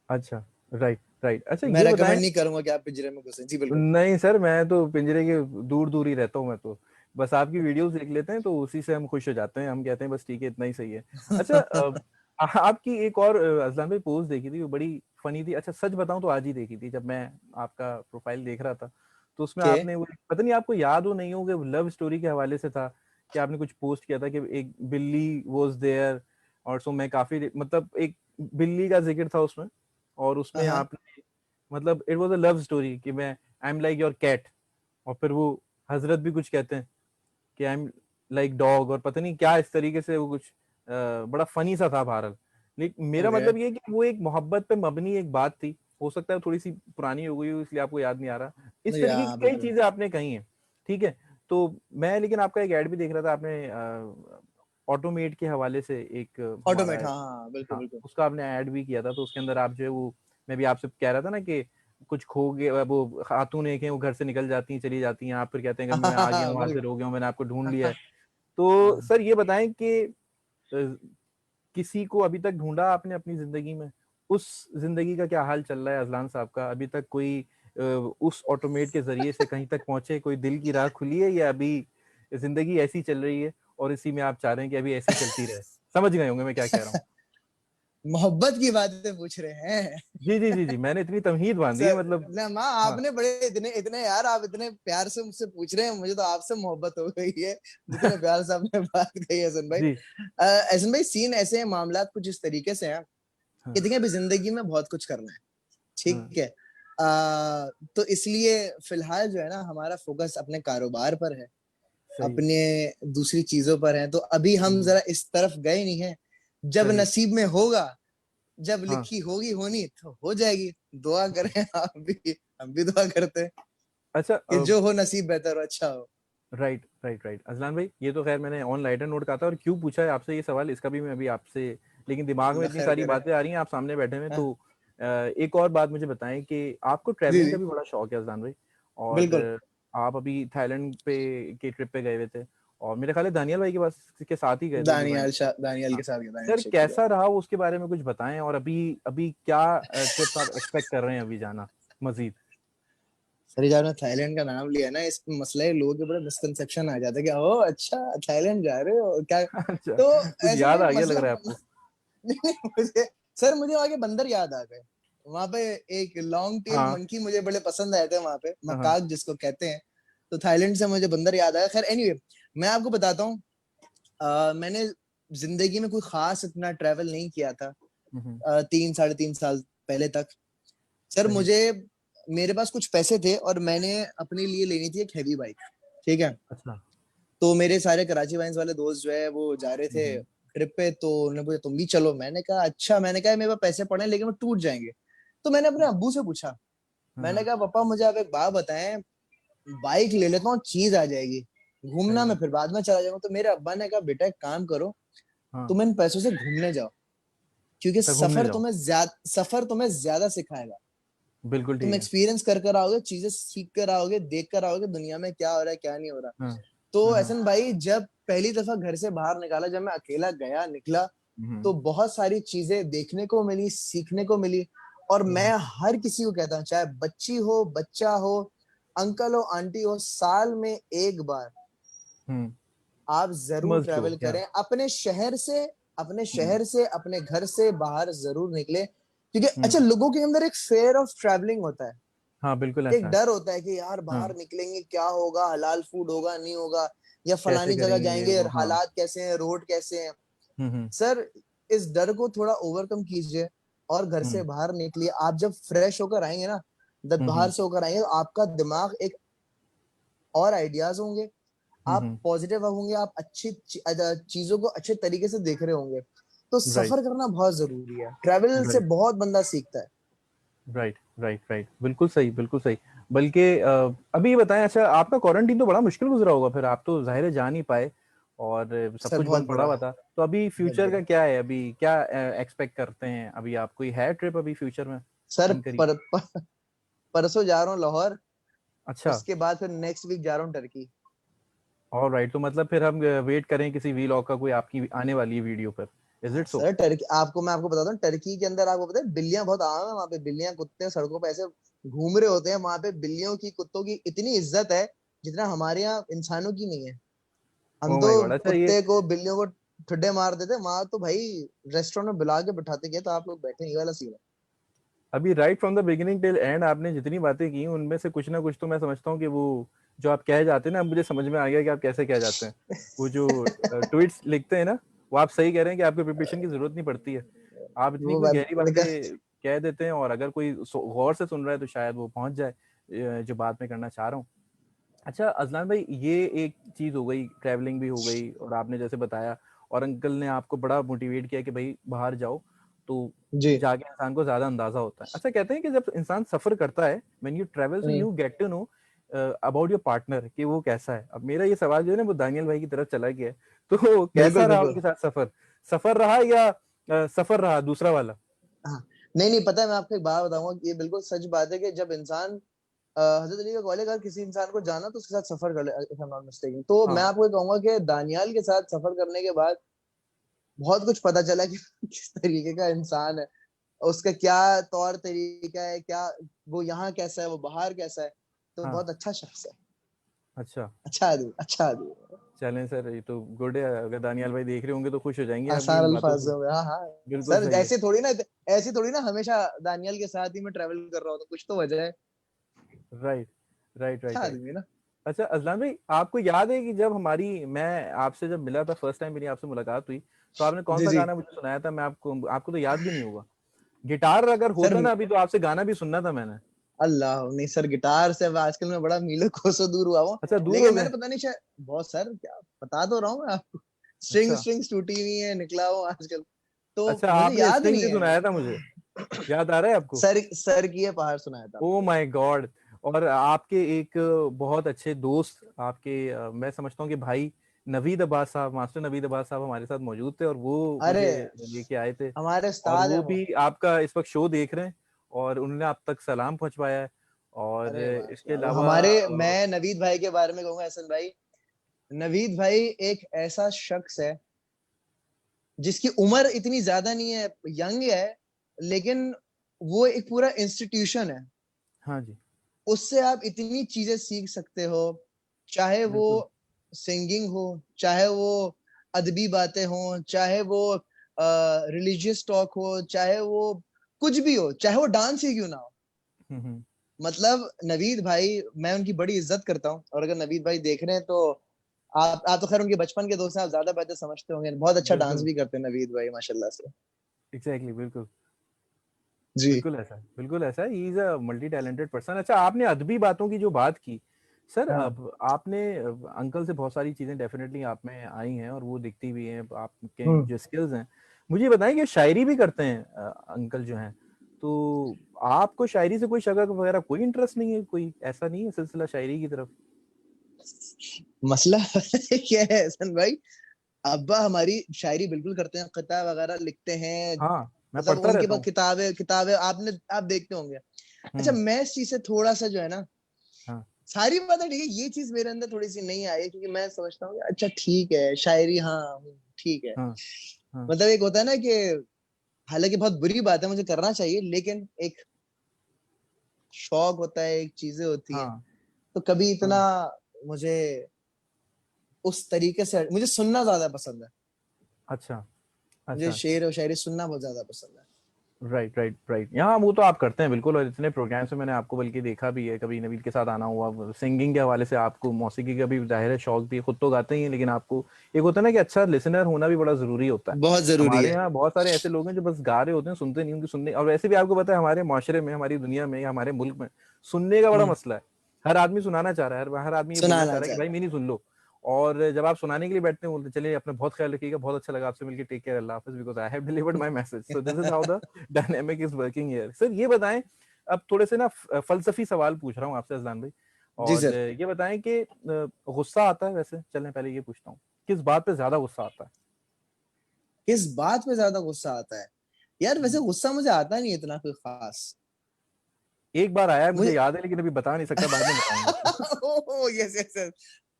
अच्छा। Right right. अच्छा मैं ये बताएं, रेकमेंड नहीं करूंगा कि आप पिंजरे में घुसें, जी बिल्कुल। नहीं सर मैं तो पिंजरे के दूर दूर ही रहता हूँ, मैं तो बस आपकी वीडियोस देख लेते हैं तो उसी से हम खुश हो जाते हैं, हम कहते हैं बस ठीक है इतना ही सही है। अच्छा आपकी एक और अजलान भाई पोस्ट देखी थी, वो बड़ी फनी थी। अच्छा सच बताऊं तो आज ही देखी थी जब मैं आपका प्रोफाइल देख रहा था, तो उसमें के आपने वो, पता नहीं आपको याद हो नहीं हो, कि लव स्टोरी के हवाले से था कि आपने कुछ पोस्ट किया था कि एक बिल्ली वॉज देयर, और सो मैं काफी, मतलब एक बिल्ली का जिक्र था उसमें, और उसमें हाँ आपने, मतलब it was a love story कि मैं I am like your cat, और फिर वो हजरत भी कुछ कहते हैं कि आई एम लाइक डॉग, और पता नहीं क्या इस तरीके से वो कुछ बड़ा फनी सा था बहरहाल। लेकिन मेरा ओके। मतलब ये है कि वो एक मोहब्बत पे मबनी एक बात थी, हो सकता है थोड़ी सी पुरानी हो गई हो इसलिए आपको याद नहीं आ रहा, इस नहीं, तरीके की हाँ कई बिल्कुल। चीजें आपने कही हैं। ठीक है। तो मैं लेकिन आपका एक ऐड भी देख रहा था, आपने ऑटोमेट के हवाले से एक हमारा, ऑटोमेट, हाँ हाँ बिल्कुल हाँ बिल्कुल। उसका आपने ऐड भी किया था, तो उसके अंदर आप जो है वो, मैं भी आपसे कह रहा था ना कि कुछ खो गया, वो खातून एक है वो घर से निकल जाती हैं, चली जाती हैं, आप फिर कहते हैं कि मैं आ गया हूँ, हाजिर बिल्कुल। हो गया हूँ, मैंने आपको ढूंढ लिया है। तो हाँ। सर ये बताएं कि किसी को अभी तक ढूंढा आपने अपनी जिंदगी में? उस जिंदगी का क्या हाल चल रहा है अजलान साहब का? अभी तक कोई उस ऑटोमेट के जरिए से कहीं तक पहुंचे, कोई दिल की राह खुली है, या अभी जिंदगी ऐसी चल रही है और इसी में आप चाह रहे हैं कि अभी ऐसी चलती रहे? समझ गए होंगे मैं क्या कह रहा हूँ। मोहब्बत की बातें पूछ रहे हैं। जी जी जी जी, मैंने इतनी तमहीद बांधी है सर मतलब। ना माँ, हाँ आपने बड़े इतने इतने यार, आप इतने प्यार से मुझसे पूछ रहे हैं, मुझे तो आपसे मोहब्बत हो गई है जितने प्यार से आपने बात कही है हसन भाई। जी हसन भाई, सीन ऐसे हैं, मामलात कुछ इस तरीके से हैं कि हाँ देखिए अभी जिंदगी में बहुत कुछ करना है, हाँ ठीक है। तो इसलिए फिलहाल जो है ना, हमारा फोकस अपने कारोबार पर है, सही। अपने दूसरी चीजों पर है। तो अभी हम हम्म, जरा इस तरफ गए नहीं है। जब सही। नसीब में होगा, जब हाँ लिखी होगी होनी, तो हो जाएगी। दुआ करें आप भी, हम भी दुआ करते हैं अच्छा कि जो हो नसीब बेहतर हो, अच्छा हो। राइट राइट राइट, अजलान भाई ये तो खैर मैंने ऑन लाइटर नोट कहा था, और क्यों पूछा है आपसे ये सवाल इसका भी मैं अभी आपसे, लेकिन दिमाग में अल्लाह इतनी खैर सारी करे। बातें आ रही हैं, आप सामने बैठे हैं हाँ, तो एक और बात मुझे बताएं कि आपको जी ट्रैवलिंग जी का भी बड़ा शौक है अजलान भाई, और बिल्कुल। आप अभी थाईलैंड पे की ट्रिप पे गए हुए थे, और मेरे ख्याल है दानियल भाई के पास के साथ ही गए थे दुबई। दानियाल हाँ, के साथ गया, दानियाल सर शेख के साथ। कैसा रहा वो, उसके बारे में कुछ बताएं, और अभी अभी क्या ट्रिप आप एक्सपेक्ट कर रहे हैं अभी जाना मजीद? सर यार, मैं थाईलैंड का नाम लिया ना, इस मसला है, लोगों के बड़े मिसकंसेप्शन आ जाता है कि ओ अच्छा, थाईलैंड जा रहे हो क्या। अच्छा, तो कुछ ऐसे याद में आ गया लग मसला रहा है आपको। नहीं, मुझे सर, मुझे वहां के बंदर याद आ गए। वहां पे एक लॉन्ग टेल हाँ मंकी मुझे बड़े पसंद आए थे वहां पे, हाँ हाँ मकाक जिसको कहते हैं। तो थाईलैंड से मुझे बंदर याद आया। खैर एनीवे, मैं आपको बताता हूँ, मैंने जिंदगी में कोई खास इतना ट्रैवल नहीं किया था, हम्म, 3 साढ़े 3 साल पहले तक। सर सही। मुझे, मेरे पास कुछ पैसे थे और मैंने अपने लिए लेनी थी एक हैवी बाइक, ठीक है। अच्छा। तो मेरे सारे कराची वाइन्स वाले दोस्त जो है वो जा रहे थे हम्म, ट्रिप पे, तो उन्होंने पूछा तुम भी चलो। मैंने कहा अच्छा, मैंने कहा मेरे पास पैसे पड़े हैं लेकिन वो टूट जाएंगे। तो मैंने अपने अब्बू से पूछा, मैंने हाँ कहा पापा मुझे आप एक बात बताएं, बाइक ले लेता हूँ, चीज आ जाएगी, घूमना मैं सही। फिर बाद में चला जाऊंगा। तो मेरे अब्बा ने कहा बेटा एक काम करो, हाँ, तुम इन पैसों से घूमने जाओ, क्योंकि अच्छा घूमने जाओ। सफर तुम्हें ज्यादा सिखाएगा। बिल्कुल तुम ठीक है। एक्सपीरियंस कर कर आओगे, चीजें सीख कर आओगे, देख कर आओगे दुनिया में क्या हो रहा है क्या नहीं हो रहा। हाँ तो हाँ हाँ, एहसन भाई, जब पहली दफा घर से बाहर निकाला, जब मैं अकेला गया निकला, हम्म, तो बहुत सारी चीजें देखने को मिली, सीखने को मिली। और मैं हम्म, हर किसी को कहता हूँ, चाहे बच्ची हो, बच्चा हो, अंकल हो, आंटी हो, साल में एक बार हम्म, आप जरूर मस्ट गो ट्रैवल या। करें अपने शहर से। अपने हम्म, शहर से, अपने घर से बाहर जरूर निकले, क्योंकि अच्छा, हम्म, लोगों के अंदर एक फेयर ऑफ ट्रैवलिंग होता है, हाँ बिल्कुल ऐसा एक है। डर होता है कि यार हाँ, बाहर निकलेंगे क्या होगा, हलाल फूड होगा नहीं होगा, या कैसे फलानी जगह करेंगे ये जाएंगे वो, हाँ। हालात कैसे हैं, रोड कैसे हैं। हम्म, सर, इस डर को थोड़ा ओवरकम कीजिए और घर से हम्म, बाहर निकलिए। आप जब फ्रेश होकर आएंगे ना, जब बाहर हम्म, से होकर आएंगे, तो आपका दिमाग एक और आइडियाज होंगे, आप हम्म, पॉजिटिव होंगे, आप अच्छी चीजों को अच्छे तरीके से देख रहे होंगे। तो राइट सफर करना बहुत जरूरी है, ट्रैवल से राइट बहुत बंदा सीखता है। राइट राइट राइट, बिल्कुल सही बिल्कुल सही। बल्कि अभी ये बताएं, अच्छा आपका क्वारंटीन तो बड़ा मुश्किल गुजरा होगा फिर, आप तो जाहिर है जा नहीं पाए, और सब सर कुछ बहुत बंद पड़ा बुरा, हुआ था, तो अभी बहुत फ्यूचर बुरा। का क्या है, अभी क्या एक्सपेक्ट करते हैं, अभी आप कोई है ट्रिप अभी फ्यूचर में सर इन करीब? परसों जा रहा हूँ लाहौर, अच्छा। उसके बाद फिर नेक्स्ट वीक जा रहा हूँ टर्की। ऑल राइट, तो मतलब फिर हम वेट करें किसी वीलॉग का, कोई आपकी आने वाली है वीडियो पर, is it so? Sir Turkey, आपको मैं आपको बताता हूँ, टर्की के अंदर आपको पता है बिल्लियां बहुत आम है वहां पे। बिल्लियां कुत्ते सड़कों पे ऐसे घूम रहे होते हैं। वहां पे बिल्लियों की, कुत्तों की इतनी इज्जत है जितना हमारे यहाँ इंसानों की नहीं है। हम ओ तो माय गॉड, अच्छा ये कुत्ते को, बिल्लियों को ठुड्डे मार देते, वहां तो भाई रेस्टोरेंट में बुला के बिठाते गए तो आप लोग बैठे, ये वाला सीन है। अभी right from the beginning till and आपने जितनी बातें की उनमें से कुछ ना कुछ तो मैं समझता हूँ कि वो जो आप कह जाते हैं ना, अब मुझे समझ में आ गया कि आप कैसे कह जाते हैं। वो जो ट्वीट्स लिखते हैं ना, वो आप सही कह रहे हैं कि आपको प्रिपरेशन की जरूरत नहीं पड़ती है, आप इतनी वो कोई बात गहरी मैंने बातें कहा। कह देते हैं, और अगर कोई गौर से सुन रहा है तो शायद वो पहुंच जाए जो बात मैं करना चाह रहा हूँ। अच्छा अजलान भाई, ये एक चीज हो गई, ट्रैवलिंग भी हो गई, और आपने जैसे बताया, और अंकल ने आपको बड़ा मोटिवेट किया कि भाई बाहर जाओ, तो जी। जाके इंसान को ज्यादा अंदाजा होता है। अच्छा कहते हैं कि जब इंसान सफर करता है, when you travel, so hmm, you get to know about your partner कि वो कैसा है। अब मेरा ये सवाल जो है ना वो दानियल भाई की तरफ चला गया है, तो कैसा बिल्कुल रहा बिल्कुल। उनके साथ सफर? सफर रहा या सफर रहा दूसरा वाला? हाँ, नहीं नहीं, पता है, मैं आपको एक बात बताऊंगा, ये बिल्कुल सच बात है कि जब इंसान हजरत अली का कॉल है, अगर किसी इंसान को जाना तो उसके साथ सफर कर ले, if I am not mistaken. तो मैं हाँ आपको ये कहूंगा कि दानियाल के साथ सफर करने के बाद बहुत कुछ पता चला कि किस तरीके का इंसान है, उसका क्या तौर तरीका है, क्या वो यहाँ कैसा है, वो बाहर कैसा है। तो हाँ। बहुत अच्छा शख्स है, अच्छा। अच्छा आदमी, अच्छा आदमी। चलें सर, ये तो गुड है, अगर दानियाल भाई देख रहे होंगे तो खुश हो जाएंगे आपकी आसान इन बातों से। अल्फाजों में, हाँ हाँ। बिल्कुल सर सही है। ऐसे थोड़ी ना हमेशा दानियाल के साथ ही मैं ट्रेवल कर रहा हूँ, तो कुछ तो वजह है। राइट राइट अच्छा राइट राइट। आदमी है ना। अच्छा अजलान भाई, आपको याद है कि जब मैं आपसे जब मिला था फर्स्ट टाइम, मेरी आपसे मुलाकात हुई, तो आपने कौन जी सा जी। गाना मुझे सुनाया था? मैं आपको आपको तो याद भी नहीं होगा। गिटार अगर सर होता ना अभी, तो आपसे गाना भी सुनना था मैंने। अल्लाह नहीं सर, गिटार से अब आजकल मैं बड़ा मीलों कोसों दूर हुआ हूँ। अच्छा, दूर हो लेकिन गए। मैंने पता नहीं शायद बहुत सर, क्या बता तो रहा हूँ मैं आपको, अच्छा। स्ट्रिंग्स टूटी हुई है, निकला हूँ आजकल, तो अच्छा, मुझे आपने याद स्ट्रिंग नहीं भी सुनाया था है। मुझे, याद आ रहा है आपको? सर की ये पहाड़ सुनाया था ओ आपको। My God. और आपके एक बहुत अच्छे दोस्त, आपके मैं समझता हूँ कि भाई नवीद अब्बास साहब, मास्टर नवीद अब्बास साहब हमारे साथ मौजूद थे, और वो अरे मुझे लेके आए थे। हमारे और उस्ताद है वो वो। भी आपका इस वक्त शो देख रहे हैं, और उन्होंने आप तक सलाम पहुंचवाया है। और अरे इसके माशाल्लाह, वो अलावा हमारे, मैं नवीद भाई के बारे में कहूंगा एहसन भाई, नवीद भाई एक ऐसा शख्स है जिसकी उम्र इतनी ज्यादा नहीं है, यंग है, लेकिन वो एक पूरा इंस्टीट्यूशन है। हाँ जी। उससे आप इतनी चीजें सीख सकते हो, चाहे वो बिल्कुल। सिंगिंग हो, चाहे वो अदबी बातें हो, चाहे वो रिलीजियस टॉक हो, चाहे वो कुछ भी हो, चाहे वो डांस ही क्यों ना हो। हम्म। मतलब नवीद भाई, मैं उनकी बड़ी इज्जत करता हूँ, और अगर नवीद भाई देख रहे हैं तो आप तो खैर उनके बचपन के दोस्त हैं, आप ज्यादा बेहतर समझते होंगे, बहुत अच्छा डांस बिल्कुल। भी करते हैं नवीद भाई माशाल्लाह से। एग्जैक्टली, बिल्कुल। जी बिल्कुल ऐसा he is a multi talented person. अच्छा, आपने अदबी बातों की जो बात की, सर हाँ। अब आपने अंकल से बहुत सारी चीजें डेफिनेटली आप में आई हैं, और वो दिखती भी हैं, आपके हम्म। जो स्किल्स हैं। मुझे बताएं कि शायरी भी करते हैं अंकल जो हैं, तो आपको शायरी से कोई शगफ वगैरह, कोई इंटरेस्ट नहीं है, कोई ऐसा नहीं है सिलसिला शायरी की तरफ? मसला क्या है एहसन भाई, अब्बा हमारी शायरी बिल्कुल करते हैं, कता वगैरह लिखते हैं। हाँ, मैं मतलब पढ़ता उनके रहता पास हूँ। किताबें किताबें आपने आप देखते होंगे। अच्छा, हम्म। मैं इस चीज से थोड़ा सा जो है ना, हाँ सारी बातें ठीक है, ये चीज मेरे अंदर थोड़ी सी नहीं आई है, क्योंकि मैं समझता हूँ कि अच्छा ठीक है शायरी, हाँ ठीक है। हाँ हाँ मतलब एक होता है ना कि हालांकि बहुत बुरी बात है, मुझे करना चाहिए, लेकिन एक शौक होता है, एक चीजें होती हैं, हाँ तो कभी इतना हाँ। मुझे उस तरीके से, मुझे सुनना ज्यादा पसंद है। अच्छा मुझे अच्छा। शेर और शायरी सुनना बहुत ज्यादा पसंद है। राइट राइट राइट, यहाँ वो तो आप करते हैं बिल्कुल, और इतने प्रोग्राम्स में मैंने आपको बल्कि देखा भी है, कभी नवीद के साथ आना हुआ, सिंगिंग के हवाले से आपको मौसीकी का भी जाहिर है शौक भी, खुद तो गाते ही हैं, लेकिन आपको एक होता है ना कि अच्छा लिसनर होना भी बड़ा जरूरी होता है। बहुत जरूरी हमारे है। यहाँ बहुत सारे ऐसे लोग हैं जो बस गा रहे होते हैं, सुनते नहीं, उनकी सुनने, और वैसे भी आपको पता है हमारे माशरे में, हमारी दुनिया में, या हमारे मुल्क में सुनने का बड़ा हम्म। मसला है। हर आदमी सुनाना चाह रहा है, हर आदमी ये बोलना सुनाना चाह रहा है कि भाई चाहता है। मेरी सुन लो। और जब आप सुनाने के लिए बैठते हैं, बोलते चलिए अपना बहुत ख्याल रखिएगा, बहुत अच्छा लगा आपसे मिलकर, टेक केयर, अल्लाह हाफिज, because I have delivered my message, so this is how the dynamic is working here. Sir ये बताएं, अब थोड़े से ना फलसफी सवाल पूछ रहा हूँ आपसे अजलान भाई। जी और सर। ये बताएं कि गुस्सा आता है वैसे, चलें पहले ये पूछता हूँ, किस बात पे ज्यादा गुस्सा आता किस बात पे ज्यादा गुस्सा आता है? यार है? वैसे गुस्सा मुझे आता नहीं इतना कोई खास। एक बार आया है मुझे मुझे याद है, लेकिन अभी बता नहीं सकता, बाद में बताऊंगा आपको। Oh yes yes yes.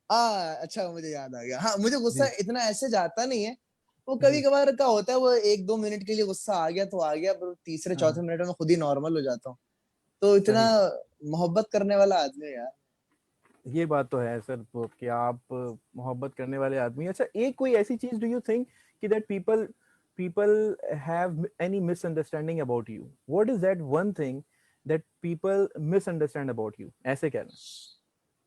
हाँ अच्छा, मुझे याद आ गया, हाँ मुझे गुस्सा जी इतना ऐसे जाता नहीं है। वो कभी जी। कभार का होता है, वो एक दो मिनट के लिए गुस्सा आ गया तो आ गया, पर तीसरे हाँ, चौथे मिनट में खुद ही नॉर्मल हो जाता हूँ। तो इतना सही। मोहब्बत करने वाला आदमी है यार। ये बात तो है सर, वो कि आप मोहब्बत करने वाले आदमी। अच्छा, एक कोई ऐसी चीज डू यू थिंक कि that people people have any misunderstanding about you? What is that one thing that people misunderstand about you? ऐसे कह लें,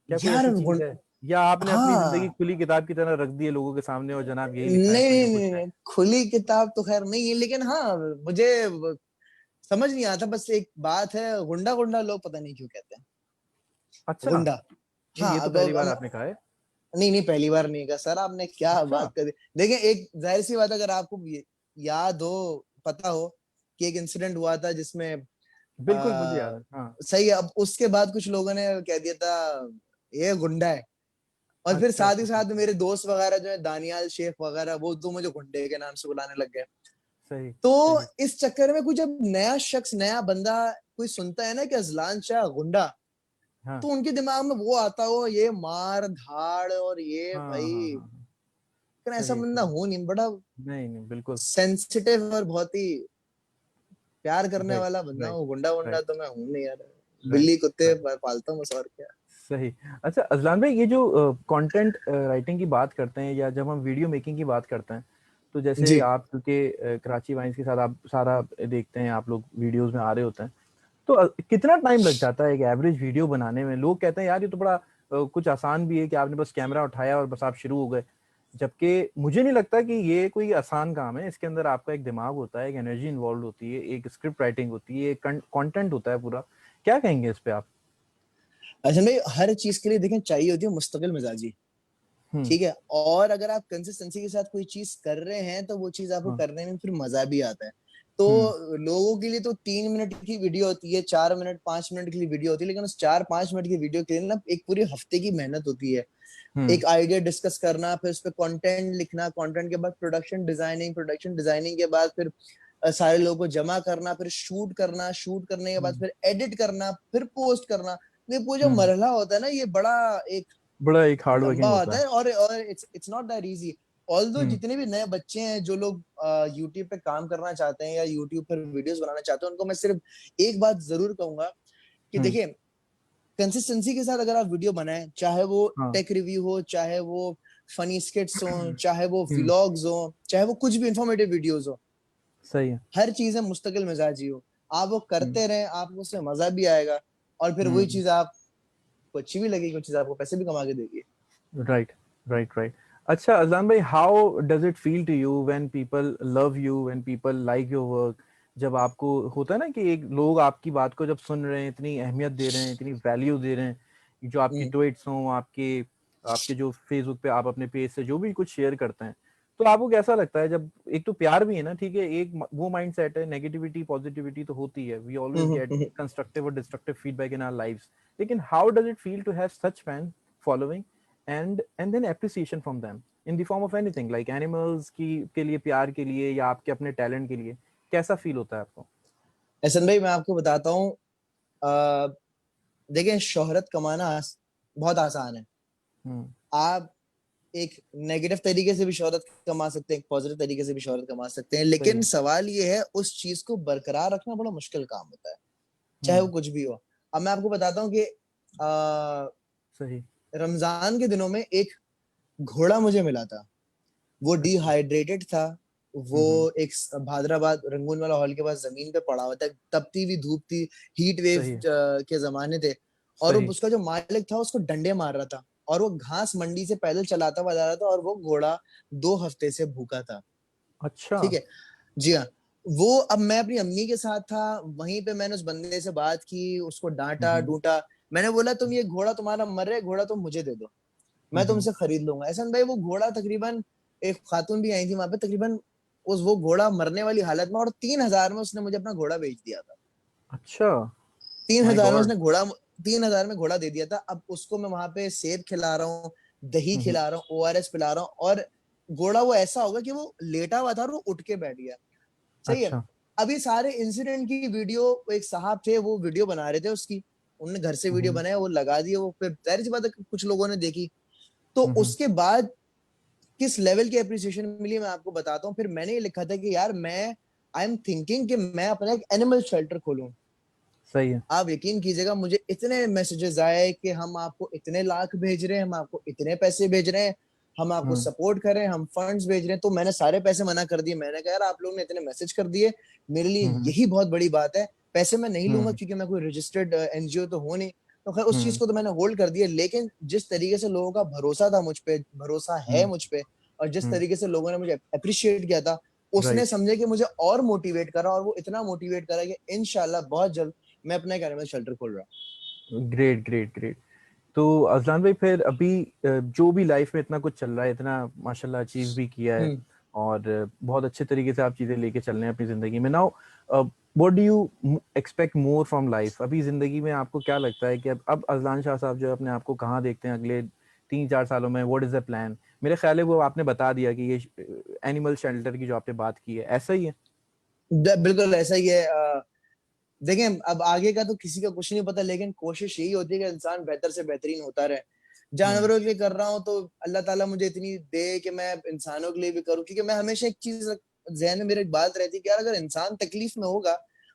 क्या कोई यार ऐसी चीज है, या आपने अपनी जिंदगी हाँ। खुली किताब की तरह रख दी है लोगों के सामने, और जनाब यही नहीं लिखा है, इसमें नहीं जो कुछ नहीं है? नहीं, खुली किताब तो खैर नहीं है, लेकिन हाँ मुझे समझ नहीं आता, बस एक बात है, गुंडा गुंडा लोग पता नहीं क्यों कहते हैं अच्छा। गुंडा। नहीं, हाँ ये तो अब पहली बार आपने कहा है। नहीं नहीं, पहली बार नहीं कहा सर, आपने क्या अच्छा। बात कर दी। देखिए एक जाहिर सी बात है, अगर आपको याद हो, पता हो कि एक इंसिडेंट हुआ था जिसमें बिल्कुल मुझे याद है, हाँ। सही है, अब उसके बाद कुछ लोगों ने कह दिया था ये गुंडा है। और फिर अच्छा साथ अच्छा ही अच्छा साथ अच्छा। मेरे दोस्त वगैरह जो है, दानियाल शेख वगैरह, वो तो मुझे गुंडे के नाम से बुलाने लग गए। सही तो सही। इस चक्कर में कोई जब नया शख्स, नया बंदा कोई सुनता है ना कि अजलान शाह गुंडा, हाँ तो उनके दिमाग में वो आता हो, ये मार धाड़ और ये हाँ हाँ भाई, हाँ हाँ, लेकिन ऐसा सही बंदा सही। हो नहीं, बड़ा नहीं नहीं बिल्कुल। सेंसिटिव और बहुत ही प्यार करने राइट वाला बंदा राइट हूँ। गुंडा वुंडा राइट तो मैं हूँ नहीं यार, राइट बिल्ली कुत्ते राइट। पालता हूँ बस, और क्या। सही। अच्छा अजलान भाई, ये जो कंटेंट राइटिंग की बात करते हैं या जब हम वीडियो मेकिंग की बात करते हैं, तो जैसे जी आप क्योंकि कराची वाइन्स के साथ आप सारा देखते हैं, आप लोग वीडियोस में आ रहे होते हैं, तो कितना टाइम लग जाता है एक एवरेज वीडियो बनाने में? लोग कहते हैं यार ये तो बड़ा कुछ आसान भी है कि आपने बस कैमरा उठाया और बस आप शुरू हो गए, जबकि मुझे नहीं लगता कि ये कोई आसान काम है। इसके अंदर आपका एक दिमाग होता है, एक एनर्जी इन्वॉल्व होती है, एक स्क्रिप्ट राइटिंग होती है, एक कंटेंट होता है पूरा। क्या कहेंगे इस पे आप? अच्छा भाई, हर चीज के लिए देखें चाहिए होती है मुस्तकिल मिजाजी, हम्म। ठीक है। और अगर आप कंसिस्टेंसी के साथ कोई चीज कर रहे हैं तो वो चीज आपको हाँ। करने में फिर मजा भी आता है। तो हम्म। लोगों के लिए तो 3 मिनट की वीडियो होती है, 4 मिनट 5 मिनट के लिए वीडियो होती है, लेकिन उस 4-5 मिनट की वीडियो के लिए ना एक पूरे हफ्ते की मेहनत होती है। हम्म। एक आइडिया डिस्कस करना, फिर उस पर कंटेंट लिखना, कंटेंट के बाद प्रोडक्शन डिजाइनिंग के बाद फिर सारे लोगों को जमा करना, फिर शूट करना, शूट करने के बाद हम्म। फिर एडिट करना, फिर पोस्ट करना। ये पूरा जो हम्म। मरहला होता है ना, ये बड़ा एक बड़ा एक हार्ड लंबा वर्किंग होता होता है। है। और it's not that easy. Although hmm. जितने भी नए बच्चे हैं जो लोग यूट्यूब पे काम करना चाहते हैं या यूट्यूब पर वीडियोस बनाना चाहते हैं, उनको मैं सिर्फ एक बात जरूर कहूंगा कि हम्म। देखिए, कंसिस्टेंसी के साथ अगर आप वीडियो बनाएं, चाहे वो हाँ। टेक रिव्यू हो, चाहे वो फनी स्किट्स हो, चाहे वो हम्म। व्लॉग्स हो, चाहे वो कुछ भी इंफॉर्मेटिव वीडियोस हो, सही है। हर चीज है मुस्तकिल मिजाजी हो। आप वो हम्म। करते रहें, आपको उससे मजा भी आएगा, और फिर वही हम्म। चीज आपको अच्छी भी लगेगी, कुछ चीज आपको पैसे भी कमा के देगी। Right right right. अच्छा अज़लान भाई, how does it feel to you when people love you, when people like your work? जब आपको होता है ना कि एक लोग आपकी बात को जब सुन रहे हैं, इतनी अहमियत दे रहे हैं, इतनी वैल्यू दे रहे हैं, जो आपकी हम्म। ट्वीट्स हों, आपके आपके जो फेसबुक पे आप अपने पेज से जो भी कुछ शेयर करते हैं, तो आपको कैसा लगता है? जब एक तो प्यार भी है ना, ठीक है, एक वो माइंडसेट है, नेगेटिविटी पॉजिटिविटी तो होती है, we always hmm. Get constructive और destructive feedback in our lives, लेकिन how does it feel to have such fan following and then appreciation from them in the form of anything like animals की के लिए, प्यार के लिए, या आपके अपने टैलेंट के लिए? कैसा फील होता है आपको? एहसन भाई, मैं आपको बताता हूँ, देखिए शोहरत कमाना बहुत आसान है। हम्म। आप एक नेगेटिव तरीके से भी शोहरत कमा सकते हैं, एक पॉजिटिव तरीके से भी शोहरत कमा सकते हैं, सही लेकिन है। सवाल ये है उस चीज को बरकरार रखना बड़ा मुश्किल काम होता है, चाहे वो हम्म। कुछ भी हो। अब मैं आपको बताता हूँ कि सही। रमजान के दिनों में एक घोड़ा मुझे मिला था, वो अच्छा। डिहाइड्रेटेड था। वो हम्म। एक भादराबाद रंगून वाला हॉल के पास जमीन पे पड़ा हुआ था, तपती हुई धूप थी, हीट वेव सही है। के जमाने थे। और वो सही। उसका जो मालिक था उसको डंडे मार रहा था, और वो घास मंडी से पैदल चलाता हुआ जा रहा था, और वो घोड़ा 2 हफ्ते से भूखा था। अच्छा। ठीक है, जी हाँ। वो, अब मैं अपनी अम्मी के साथ था, वहीं पे मैंने उस बंदे से बात की, उसको डांटा हम्म। डूटा। मैंने बोला तुम, ये घोड़ा तुम्हारा मर रहा है, घोड़ा तुम मुझे दे दो, मैं हम्म। तुमसे खरीद लूंगा। ऐसा भाई, वो घोड़ा तकरीबन, एक खातून भी आई थी वहां पे, तकरीबन उस वो घोड़ा मरने वाली हालत में, और 3,000 में उसने मुझे अपना घोड़ा बेच दिया था। अच्छा। तीन माय हजार में गॉड। उसने घोड़ा 3,000 में घोड़ा दे दिया था। अब उसको मैं वहां पे सेब खिला रहा हूँ, दही हम्म। खिला रहा हूँ, ओआरएस पिला रहा हूँ, और घोड़ा वो ऐसा होगा कि वो लेटा हुआ था और वो उठ के बैठ गया। सही है। अच्छा। अभी सारे इंसिडेंट की वीडियो, एक साहब थे वो वीडियो बना रहे थे उसकी, उन्होंने घर से वीडियो हम्म। बनाया, वो लगा दिए, वो फिर जाहिर सी बात है कुछ लोगों ने देखी। तो हम्म। उसके बाद किस लेवल की अप्रिसिएशन मिली मैं आपको बताता हूँ। फिर मैंने ये लिखा था कि यार मैं, आई एम थिंकिंग कि मैं अपना एक एनिमल शेल्टर खोलूं। सही है। आप यकीन कीजिएगा, मुझे इतने मैसेजेस आए कि हम आपको इतने लाख भेज रहे हैं, हम आपको इतने पैसे भेज रहे हैं, हम आपको हम्म। सपोर्ट कर रहे हैं, हम फंड्स भेज रहे हैं। तो मैंने सारे पैसे मना कर दिए। मैंने कहा यार आप लोगों ने इतने मैसेज कर दिए, मेरे लिए हम्म। यही बहुत बड़ी बात है। पैसे मैं नहीं लूंगा हम्म। क्योंकि मैं कोई रजिस्टर्ड एनजीओ तो हो नहीं। तो खैर उस चीज हम्म। को तो मैंने होल्ड कर दिया, लेकिन जिस तरीके से लोगों का भरोसा था मुझ पे, भरोसा है हम्म। मुझ पे, और जिस हम्म। तरीके से लोगों ने मुझे अप्रिशिएट किया था, उसने राइट। समझे कि मुझे और मोटिवेट करा, और वो इतना मोटिवेट करा कि इंशाल्लाह बहुत जल्द मैं अपना एक एनिमल शेल्टर खोल रहा ग्रेट ग्रेट ग्रेट। तो अज़लान भाई, फिर अभी जो भी लाइफ में इतना कुछ चल रहा है, इतना माशाल्लाह अचीव भी किया है, हूँ। और बहुत अच्छे तरीके से आप चीज़ें लेके चल रहे हैं अपनी ज़िंदगी में। Now what do you expect more from life? अभी ज़िंदगी में आपको क्या लगता है कि अब अज़लान शाह साहब जो है अपने आप को कहाँ देखते हैं अगले 3-4 सालों में? What is the plan? मेरे ख्याल है वो आपने बता दिया कि ये एनिमल शेल्टर की जो आपने बात की है, ऐसा ही है। बिल्कुल ऐसा ही है। देखें, अब आगे का तो किसी का कुछ नहीं पता, लेकिन कोशिश यही होती है कि इंसान बेहतर से बेहतरीन होता रहे। हम्म। जानवरों के लिए कर रहा हूँ तो अल्लाह ताला मुझे इतनी दे कि मैं इंसानों के लिए भी करूँ, क्योंकि मैं हमेशा एक चीज जहन में मेरे एक बात रहती है कि यार अगर इंसान तकलीफ में होगा,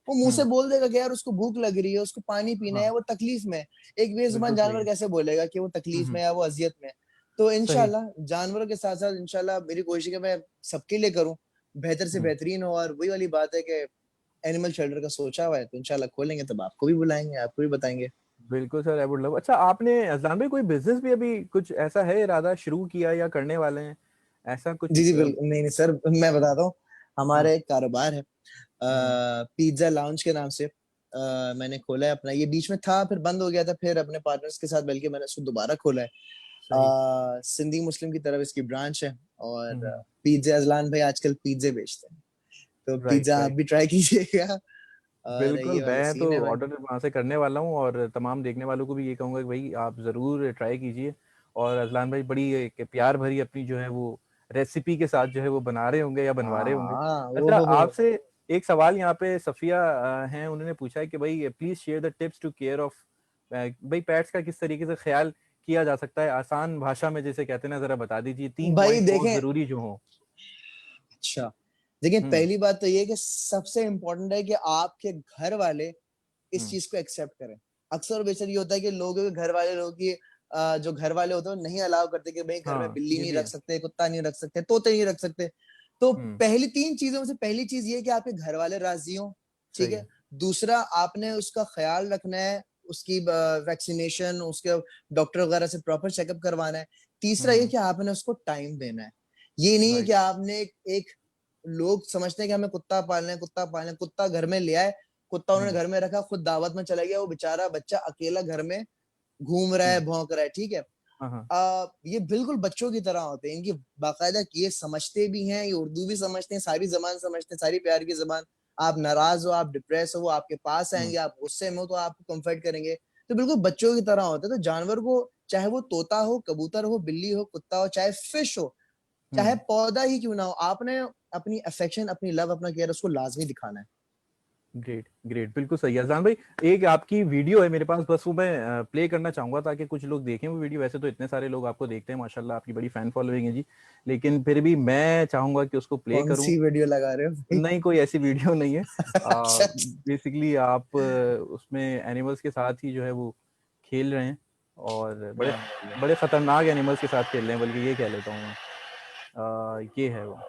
वो मुंह से हम्म। बोल देगा कि यार उसको भूख लग रही है, उसको पानी पीना है, हाँ, वो तकलीफ में है। एक बेजुबान बिल्कुल सही जानवर है। कैसे बोलेगा कि वो तकलीफ में है या वो अजियत में है? तो सही। इंशाल्लाह जानवरों के साथ साथ इंशाल्लाह मेरी कोशिश है कि मैं सबके लिए करूँ, बेहतर से हम्म। बेहतरीन हो। और वही वाली बात है कि एनिमल शेल्टर का सोचा हुआ है, तो इंशाल्लाह खोलेंगे तब आपको भी बुलाएंगे, आपको भी बताएंगे। बिल्कुल सर, आई वुड लव। अच्छा, आपने अजलान भाई कोई बिजनेस भी अभी कुछ ऐसा है इरादा शुरू किया या करने वाले हैं, ऐसा कुछ जी जी बिल्कुल, नहीं नहीं सर, मैं बताता हूँ। हाँ। हमारा एक कारोबार है हम्म। पिज्जा लाउंज के नाम से। मैंने खोला है अपना, ये बीच में था फिर बंद हो गया था, फिर अपने पार्टनर्स के साथ बल्कि मैंने उसको दोबारा खोला है। सही। सिंधी मुस्लिम की तरफ इसकी ब्रांच है। और हम्म। पिज्जा अजलान भाई आजकल पिज्जे बेचते हैं, तो राइट, पिज्जा आप राइट। भी ट्राई कीजिएगा। और बिल्कुल, ये वाला मैं तो सीन है भाई। ऑर्डर वहाँ से करने वाला हूँ और तमाम देखने वालों को भी ये कहूँगा कि भाई आप ज़रूर ट्राई कीजिए। और अजलान भाई बड़ी एक प्यार भरी अपनी जो है वो रेसिपी के साथ जो है वो बना रहे होंगे या बनवा रहे होंगे। हाँ वो अच्छा, हो। आपसे एक सवाल यहाँ पे सफ़िया हैं, उन्होंने पूछा है कि भाई please share the tips to care of भाई पेट्स का किस तरीके से ख्याल किया जा सकता है, आसान भाषा में जैसे कहते हैं ना, ज़रा बता दीजिए 3 भाई पॉइंट्स बहुत देखें, ज़रूरी जो हों। अच्छा देखिए, हुँ, पहली बात तो ये है कि सबसे इम्पोर्टेंट है कि आपके घर वाले इस हुँ। चीज को एक्सेप्ट करें। अक्सर और बेशर ये होता है कि लोगों के घर वाले लोग की जो घर वाले होते हैं वो नहीं अलाउ करते कि भाई घर में हाँ, बिल्ली ये नहीं भी रख है। सकते, कुत्ता नहीं रख सकते, तोते नहीं रख सकते। तो हुँ, पहली तीन चीजों में से पहली चीज ये है कि आपके घर वाले राजी हों। ठीक सही है। है। दूसरा, आपने उसका ख्याल रखना है, उसकी वैक्सीनेशन, उसके डॉक्टर वगैरह से प्रॉपर चेकअप करवाना है। हुँ, तीसरा ये हुँ। कि आपने उसको टाइम देना है। ये नहीं है राइट। कि आपने एक लोग समझते हैं कि हमें कुत्ता पालना है, कुत्ता पालना है, कुत्ता घर में ले आए, कुत्ता उन्होंने हुँ, घर में रखा, खुद दावत में चला गया, वो बेचारा बच्चा अकेला घर में घूम रहा है, हुँ। भौंक रहा है। ठीक है। हाँ, हाँ। ये बिल्कुल बच्चों की तरह होते हैं, इनकी बाकायदा ये समझते भी हैं, ये उर्दू भी समझते हैं, सारी जबान समझते हैं, सारी प्यार की जबान। आप नाराज हो, आप डिप्रेस हो, वो आपके पास हुँ, आएंगे, आप गुस्से में हो तो आपको कंफर्ट करेंगे। तो बिल्कुल बच्चों की तरह होते हैं। तो जानवर को, चाहे वो तोता हो, कबूतर हो, बिल्ली हो, कुत्ता हो, चाहे फिश हो, चाहे हुँ। पौधा ही क्यों ना हो, आपने अपनी अफेक्शन, अपनी लव, अपना केयर उसको लाजमी दिखाना है। ग्रेट, ग्रेट, बिल्कुल सही है। अज़ान भाई, एक आपकी वीडियो है मेरे पास, बस वो मैं प्ले करना चाहूँगा ताकि कुछ लोग देखें वो वीडियो। वैसे तो इतने सारे लोग आपको देखते हैं, माशाल्लाह आपकी बड़ी फ़ैन फॉलोइंग है जी। लेकिन फिर भी मैं चाहूँगा कि उसको प्ले कौन करूँ। सी वीडियो लगा रहे हो भाई? नहीं, कोई ऐसी वीडियो नहीं है। अच्छा। बेसिकली आप उसमें एनिमल्स के साथ ही जो है वो खेल रहे हैं और बड़े बड़े खतरनाक एनिमल्स के साथ खेल रहे हैं, बल्कि ये कह लेता हूँ मैं। ये है वो।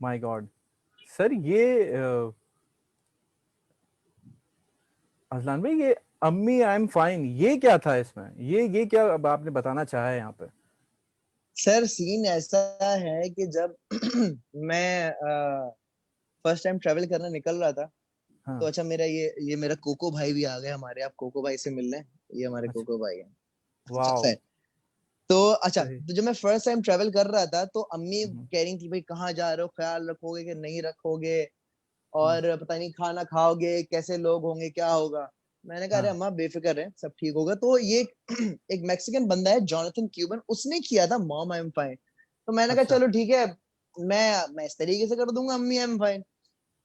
My God! सर ये अज़लान भाई, ये अम्मी आई एम फाइन, ये क्या था इसमें? ये क्या अब आपने बताना चाहा है यहाँ पे? सर सीन ऐसा है कि जब मैं फर्स्ट टाइम ट्रेवल करने निकल रहा था, तो हाँ, अच्छा ये मेरा कोको भाई भी आ गए हमारे, आप कोको भाई से मिल लें। ये हमारे अच्छा, कोको भाई हैं। अच्छा वॉव! खैर, तो अच्छा, सही। तो जब मैं फर्स्ट टाइम ट्रेवल कर रहा था तो अम्मी हुँ, कह रही थी भाई कहाँ जा रहे हो, ख्याल रखोगे कि नहीं रखोगे, हुँ, और पता नहीं खाना खाओगे कैसे, लोग होंगे क्या होगा। मैंने कहा अरे हाँ, अम्मा बेफिक्र है, सब ठीक होगा। तो ये एक मैक्सिकन बंदा है जॉनथन क्यूबन, उसने किया था मॉम आई एम फाइन। तो मैंने कहा अच्छा, चलो ठीक है, मैं इस तरीके से कर दूंगा अम्मी आई एम फाइन।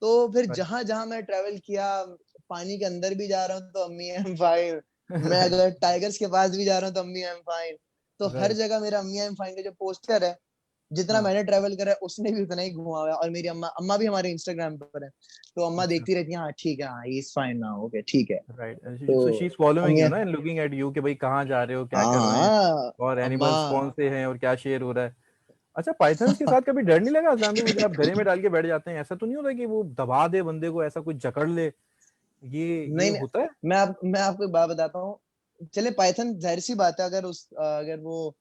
तो फिर राइट। जहां जहां मैं ट्रेवल किया, पानी के अंदर भी जा रहा हूँ तो अम्मी आई एम फाइन, मैं राइट, अगर टाइगर्स के पास भी जा रहा हूँ तो अम्मी आई एम फाइन। तो हर राइट, जगह मेरा अम्मी आई एम फाइन का जो पोस्टर है, जितना हाँ, मैंने ट्रेवल करा है उसने भी उतना ही घुमा हुआ है। और मेरी अम्मा अम्मा भी हमारे इंस्टाग्राम पर है, तो अम्मा अच्छा, देखती रहती है, हाँ ठीक है, हाँ he is fine now, okay ठीक है। राइट। तो सो शी इज़ फॉलोइंग अम्मी, यू ना एंड लुकिंग एट यू कि भाई कहाँ जा रहे हो, क्या हाँ कर रहे हैं हाँ और अम्मा, एनिमल्स कौन से हैं और क्या शेयर हो रहा है। अच्छा, पाइथन्स के साथ कभी डर नहीं लगा अज़लान भाई, वो जब आप गले में डाल के बैठ जाते हैं, ऐसा तो नहीं होता कि वो दबा दे बंदे को, ऐसा कुछ जकड़ ले? ये नहीं नहीं, होता है? मैं आपको एक बात बताता हूँ। चले पाइथन जाहिर सी बात है, अगर वो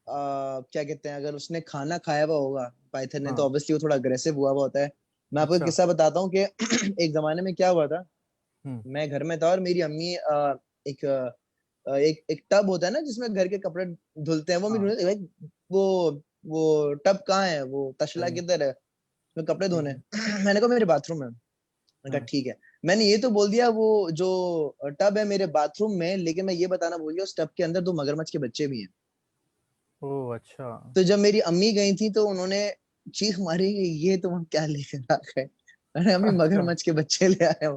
क्या कहते हैं, अगर उसने खाना खाया हुआ होगा पाइथन ने, तो हाँ, ऑब्वियसली वो थोड़ा अग्रेसिव हुआ हुआ होता है। मैं आपको एक अच्छा, किस्सा बताता हूँ कि एक जमाने में क्या हुआ था। हुँ, मैं घर में था और मेरी अम्मी एक एक टब होता है ना जिसमें घर के कपड़े धुलते हैं, वो मैं हाँ, ढूंढ भाई, वो वो टब कहाँ है, वो तशला सही है, किधर है। मैं कपड़े धोने। मैंने कहा मेरे बाथरूम में। मैंने कहा ठीक है। मैंने ये तो बोल दिया वो जो टब है मेरे बाथरूम में, लेकिन मैं ये बताना भूल गया उस टब के अंदर 2 मगरमच्छ के बच्चे भी हैं। ओह अच्छा। तो जब मेरी अम्मी गई थी तो उन्होंने चीख मारी कि ये तुम क्या लेकर आ गए। अरे अम्मी अच्छा। मगरमच्छ के बच्चे ले आए हो।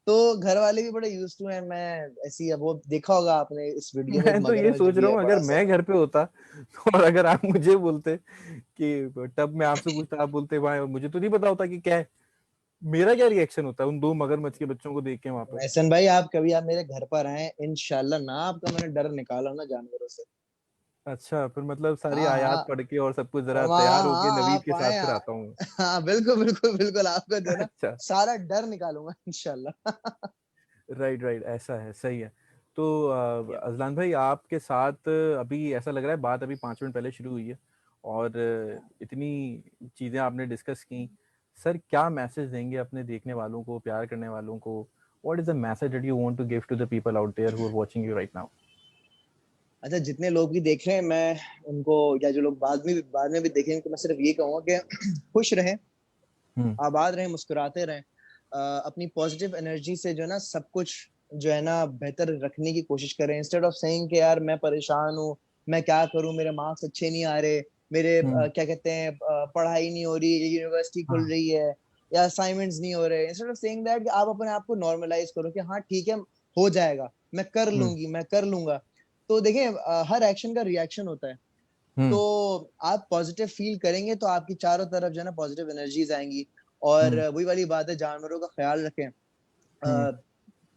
तो घर वाले भी बड़े यूज टू हैं। मैं ऐसी, अब वो देखा होगा आपने इस वीडियो में, एक मैं तो ये मगरमच्छ सोच भी रहा है हूँ अगर बड़ा सा। मैं घर पे होता तो, और अगर आप मुझे बोलते कि टब में आपसे पूछता, आप बोलते वहां, मुझे तो नहीं पता होता कि क्या है, मेरा क्या रिएक्शन होता है उन 2 मगरमच्छ के बच्चों को देख के वहां पे। एहसन भाई, आप कभी आप मेरे घर पर आए, इंशाल्लाह ना आपका मैंने डर निकाला ना जानवरों से। अच्छा, फिर मतलब सारी हाँ आयत हाँ। पढ़ के और सब कुछ जरा वहाँ तैयार होके हाँ नवीद आप के साथ आए। फिर आता हूँ। हाँ बिल्कुल बिल्कुल बिल्कुल, आपका जो है ना अच्छा। सारा डर निकालूंगा इंशाल्लाह। राइट राइट, ऐसा है, सही है। तो या अजलान भाई आपके साथ अभी ऐसा लग रहा है बात अभी 5 मिनट पहले शुरू हुई है और इतनी चीज़ें आपने डिस्कस की। सर क्या मैसेज देंगे अपने देखने वालों को, प्यार करने वालों को? What is the message that you want to give to the people out there who are watching you right now? अच्छा, जितने लोग भी देख रहे हैं मैं उनको, या जो लोग बाद में भी देखेंगे, तो मैं सिर्फ ये कहूंगा कि खुश रहें, हम्म। आबाद रहें, मुस्कुराते रहें। अपनी पॉजिटिव एनर्जी से जो है ना सब कुछ जो है ना बेहतर रखने की कोशिश करें। इंस्टेड ऑफ सेइंग कि यार मैं परेशान हूँ, मैं क्या करूँ, मेरे मार्क्स अच्छे नहीं आ रहे, मेरे हम्म। क्या कहते हैं पढ़ाई नहीं हो रही, यूनिवर्सिटी खुल हाँ। रही है या असाइनमेंट्स नहीं हो रहे। इंस्टेड ऑफ सेइंग दैट, कि आप अपने आप को नॉर्मलाइज करो कि हाँ ठीक है, हो जाएगा, मैं कर हम्म। लूंगी, मैं कर लूंगा। तो देखिए हर एक्शन का रिएक्शन होता है। तो हम्म। आप पॉजिटिव फील करेंगे तो आपकी चारों तरफ जो है ना पॉजिटिव एनर्जीज आएंगी। और हम्म। वही वाली बात है, जानवरों का ख्याल रखें। हम्म।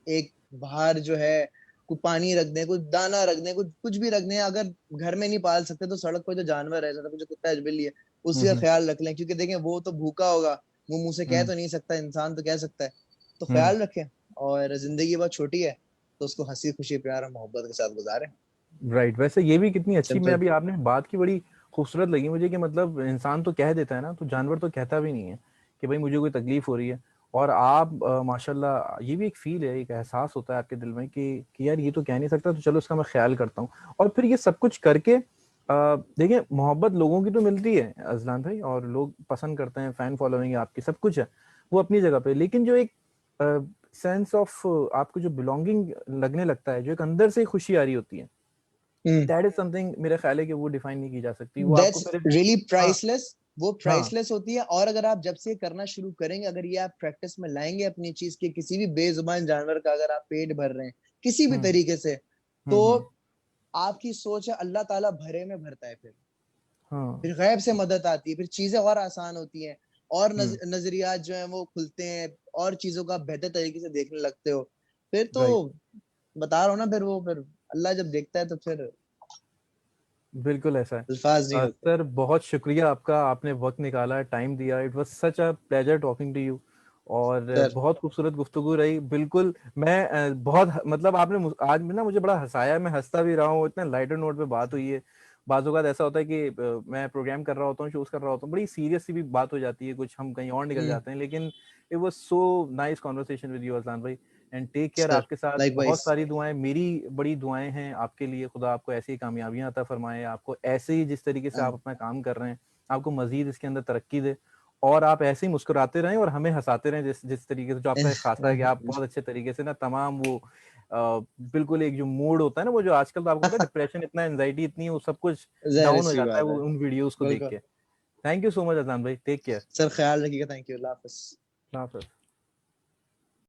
एक बाहर जो है कुछ पानी रख दें, कुछ दाना रख दें, कुछ कुछ भी रख दें। अगर घर में नहीं पाल सकते तो सड़क पर जो जानवर है, जैसे जो कुत्ता है, बिल्ली है, उसी का हम्म। ख्याल रख लें। क्योंकि देखें वो तो भूखा होगा, वो मुंह से कह हम्म। तो नहीं सकता, इंसान तो कह सकता है। तो हम्म। ख्याल रखें। और जिंदगी बहुत छोटी है, तो उसको हंसी खुशी प्यार और मोहब्बत के साथ गुजारें। राइट। वैसे ये भी कितनी अच्छी, मैं सिंपल। अभी आपने बात की बड़ी खूबसूरत लगी मुझे कि मतलब इंसान तो कह देता है ना, तो जानवर तो कहता भी नहीं है कि भाई मुझे कोई तकलीफ हो रही है। और आप माशाल्लाह, ये भी एक फील है, एक एहसास होता है आपके दिल में कि यार ये तो कह नहीं सकता, तो चलो इसका मैं ख्याल करता हूँ। और फिर ये सब कुछ करके देखिए, मोहब्बत लोगों की तो मिलती है अजलान भाई, और लोग पसंद करते हैं, फैन फॉलोइंग है आपकी, सब कुछ है, वो अपनी जगह पे। लेकिन जो एक सेंस ऑफ आपको जो बिलोंगिंग लगने लगता है, जो एक अंदर से खुशी आ रही होती है, दैट इज समथिंग मेरा ख्याल है कि वो डिफाइन नहीं की जा सकती, वो आपको दैट्स फिर। रियली हाँ। प्राइसलेस। वो हाँ। प्राइसलेस होती है। और अगर आप जब से करना शुरू करेंगे, अगर ये आप प्रैक्टिस में लाएंगे अपनी चीज के, किसी भी बेजुबान जानवर का अगर आप पेट भर रहे हैं किसी भी हम्म। तरीके से, तो हम्म। आपकी सोच है, अल्लाह ताला भरे में भरता है। हाँ। फिर गैब से मदद आती है, फिर चीजें और आसान होती हैं, और हम्म। नजरियात जो है वो खुलते हैं, और चीजों का बेहतर तरीके से देखने लगते हो। फिर तो राइट। बता रहा हूँ ना, फिर अल्लाह जब देखता है तो फिर बिल्कुल ऐसा है। अल्फाज नहीं होते। सर बहुत शुक्रिया आपका, आपने वक्त निकाला, टाइम दिया, it was such a pleasure talking to you. और सर बहुत खूबसूरत गुफ्तगू रही बिल्कुल। मैं बहुत मतलब आपने आज ना मुझे बड़ा हंसाया, मैं हंसता भी रहा हूँ, इतने लाइटर नोट पे बात हुई है। बाज़ औक़ात ऐसा होता है कि मैं प्रोग्राम कर रहा होता हूँ, शोज कर रहा होता हूँ, बड़ी सीरियस सी भी बात हो जाती है, कुछ हम कहीं और निकल जाते हैं, लेकिन it was so nice conversation with you Azlan भाई। And take care. सर आपके साथ बहुत लाइकवाइज। सारी दुआएं, मेरी बड़ी दुआएं हैं आपके लिए, खुदा आपको ऐसी ही कामयाबियां अता फरमाए, आपको ऐसे ही जिस तरीके से आप अपना काम कर रहे हैं, आपको मजीद इसके अंदर तरक्की दे, और आप ऐसे ही मुस्कुराते रहें और हमें हंसाते रहें, जिस जिस तरीके से जो आपका एक खासा है कि आप बहुत अच्छे तरीके से ना तमाम वो बिल्कुल एक जो मूड होता है ना, वो जो आजकल तो आपको पता है डिप्रेशन इतना, एंजाइटी इतनी, वो सब कुछ जाहिर डाउन हो सी जाता है बात वो है। उन वीडियोस को देख बिल्कुल। के। थैंक यू सो मच अजान भाई, टेक केयर। सर ख्याल रखिएगा। Thank you. Allah Hafiz. Hafiz.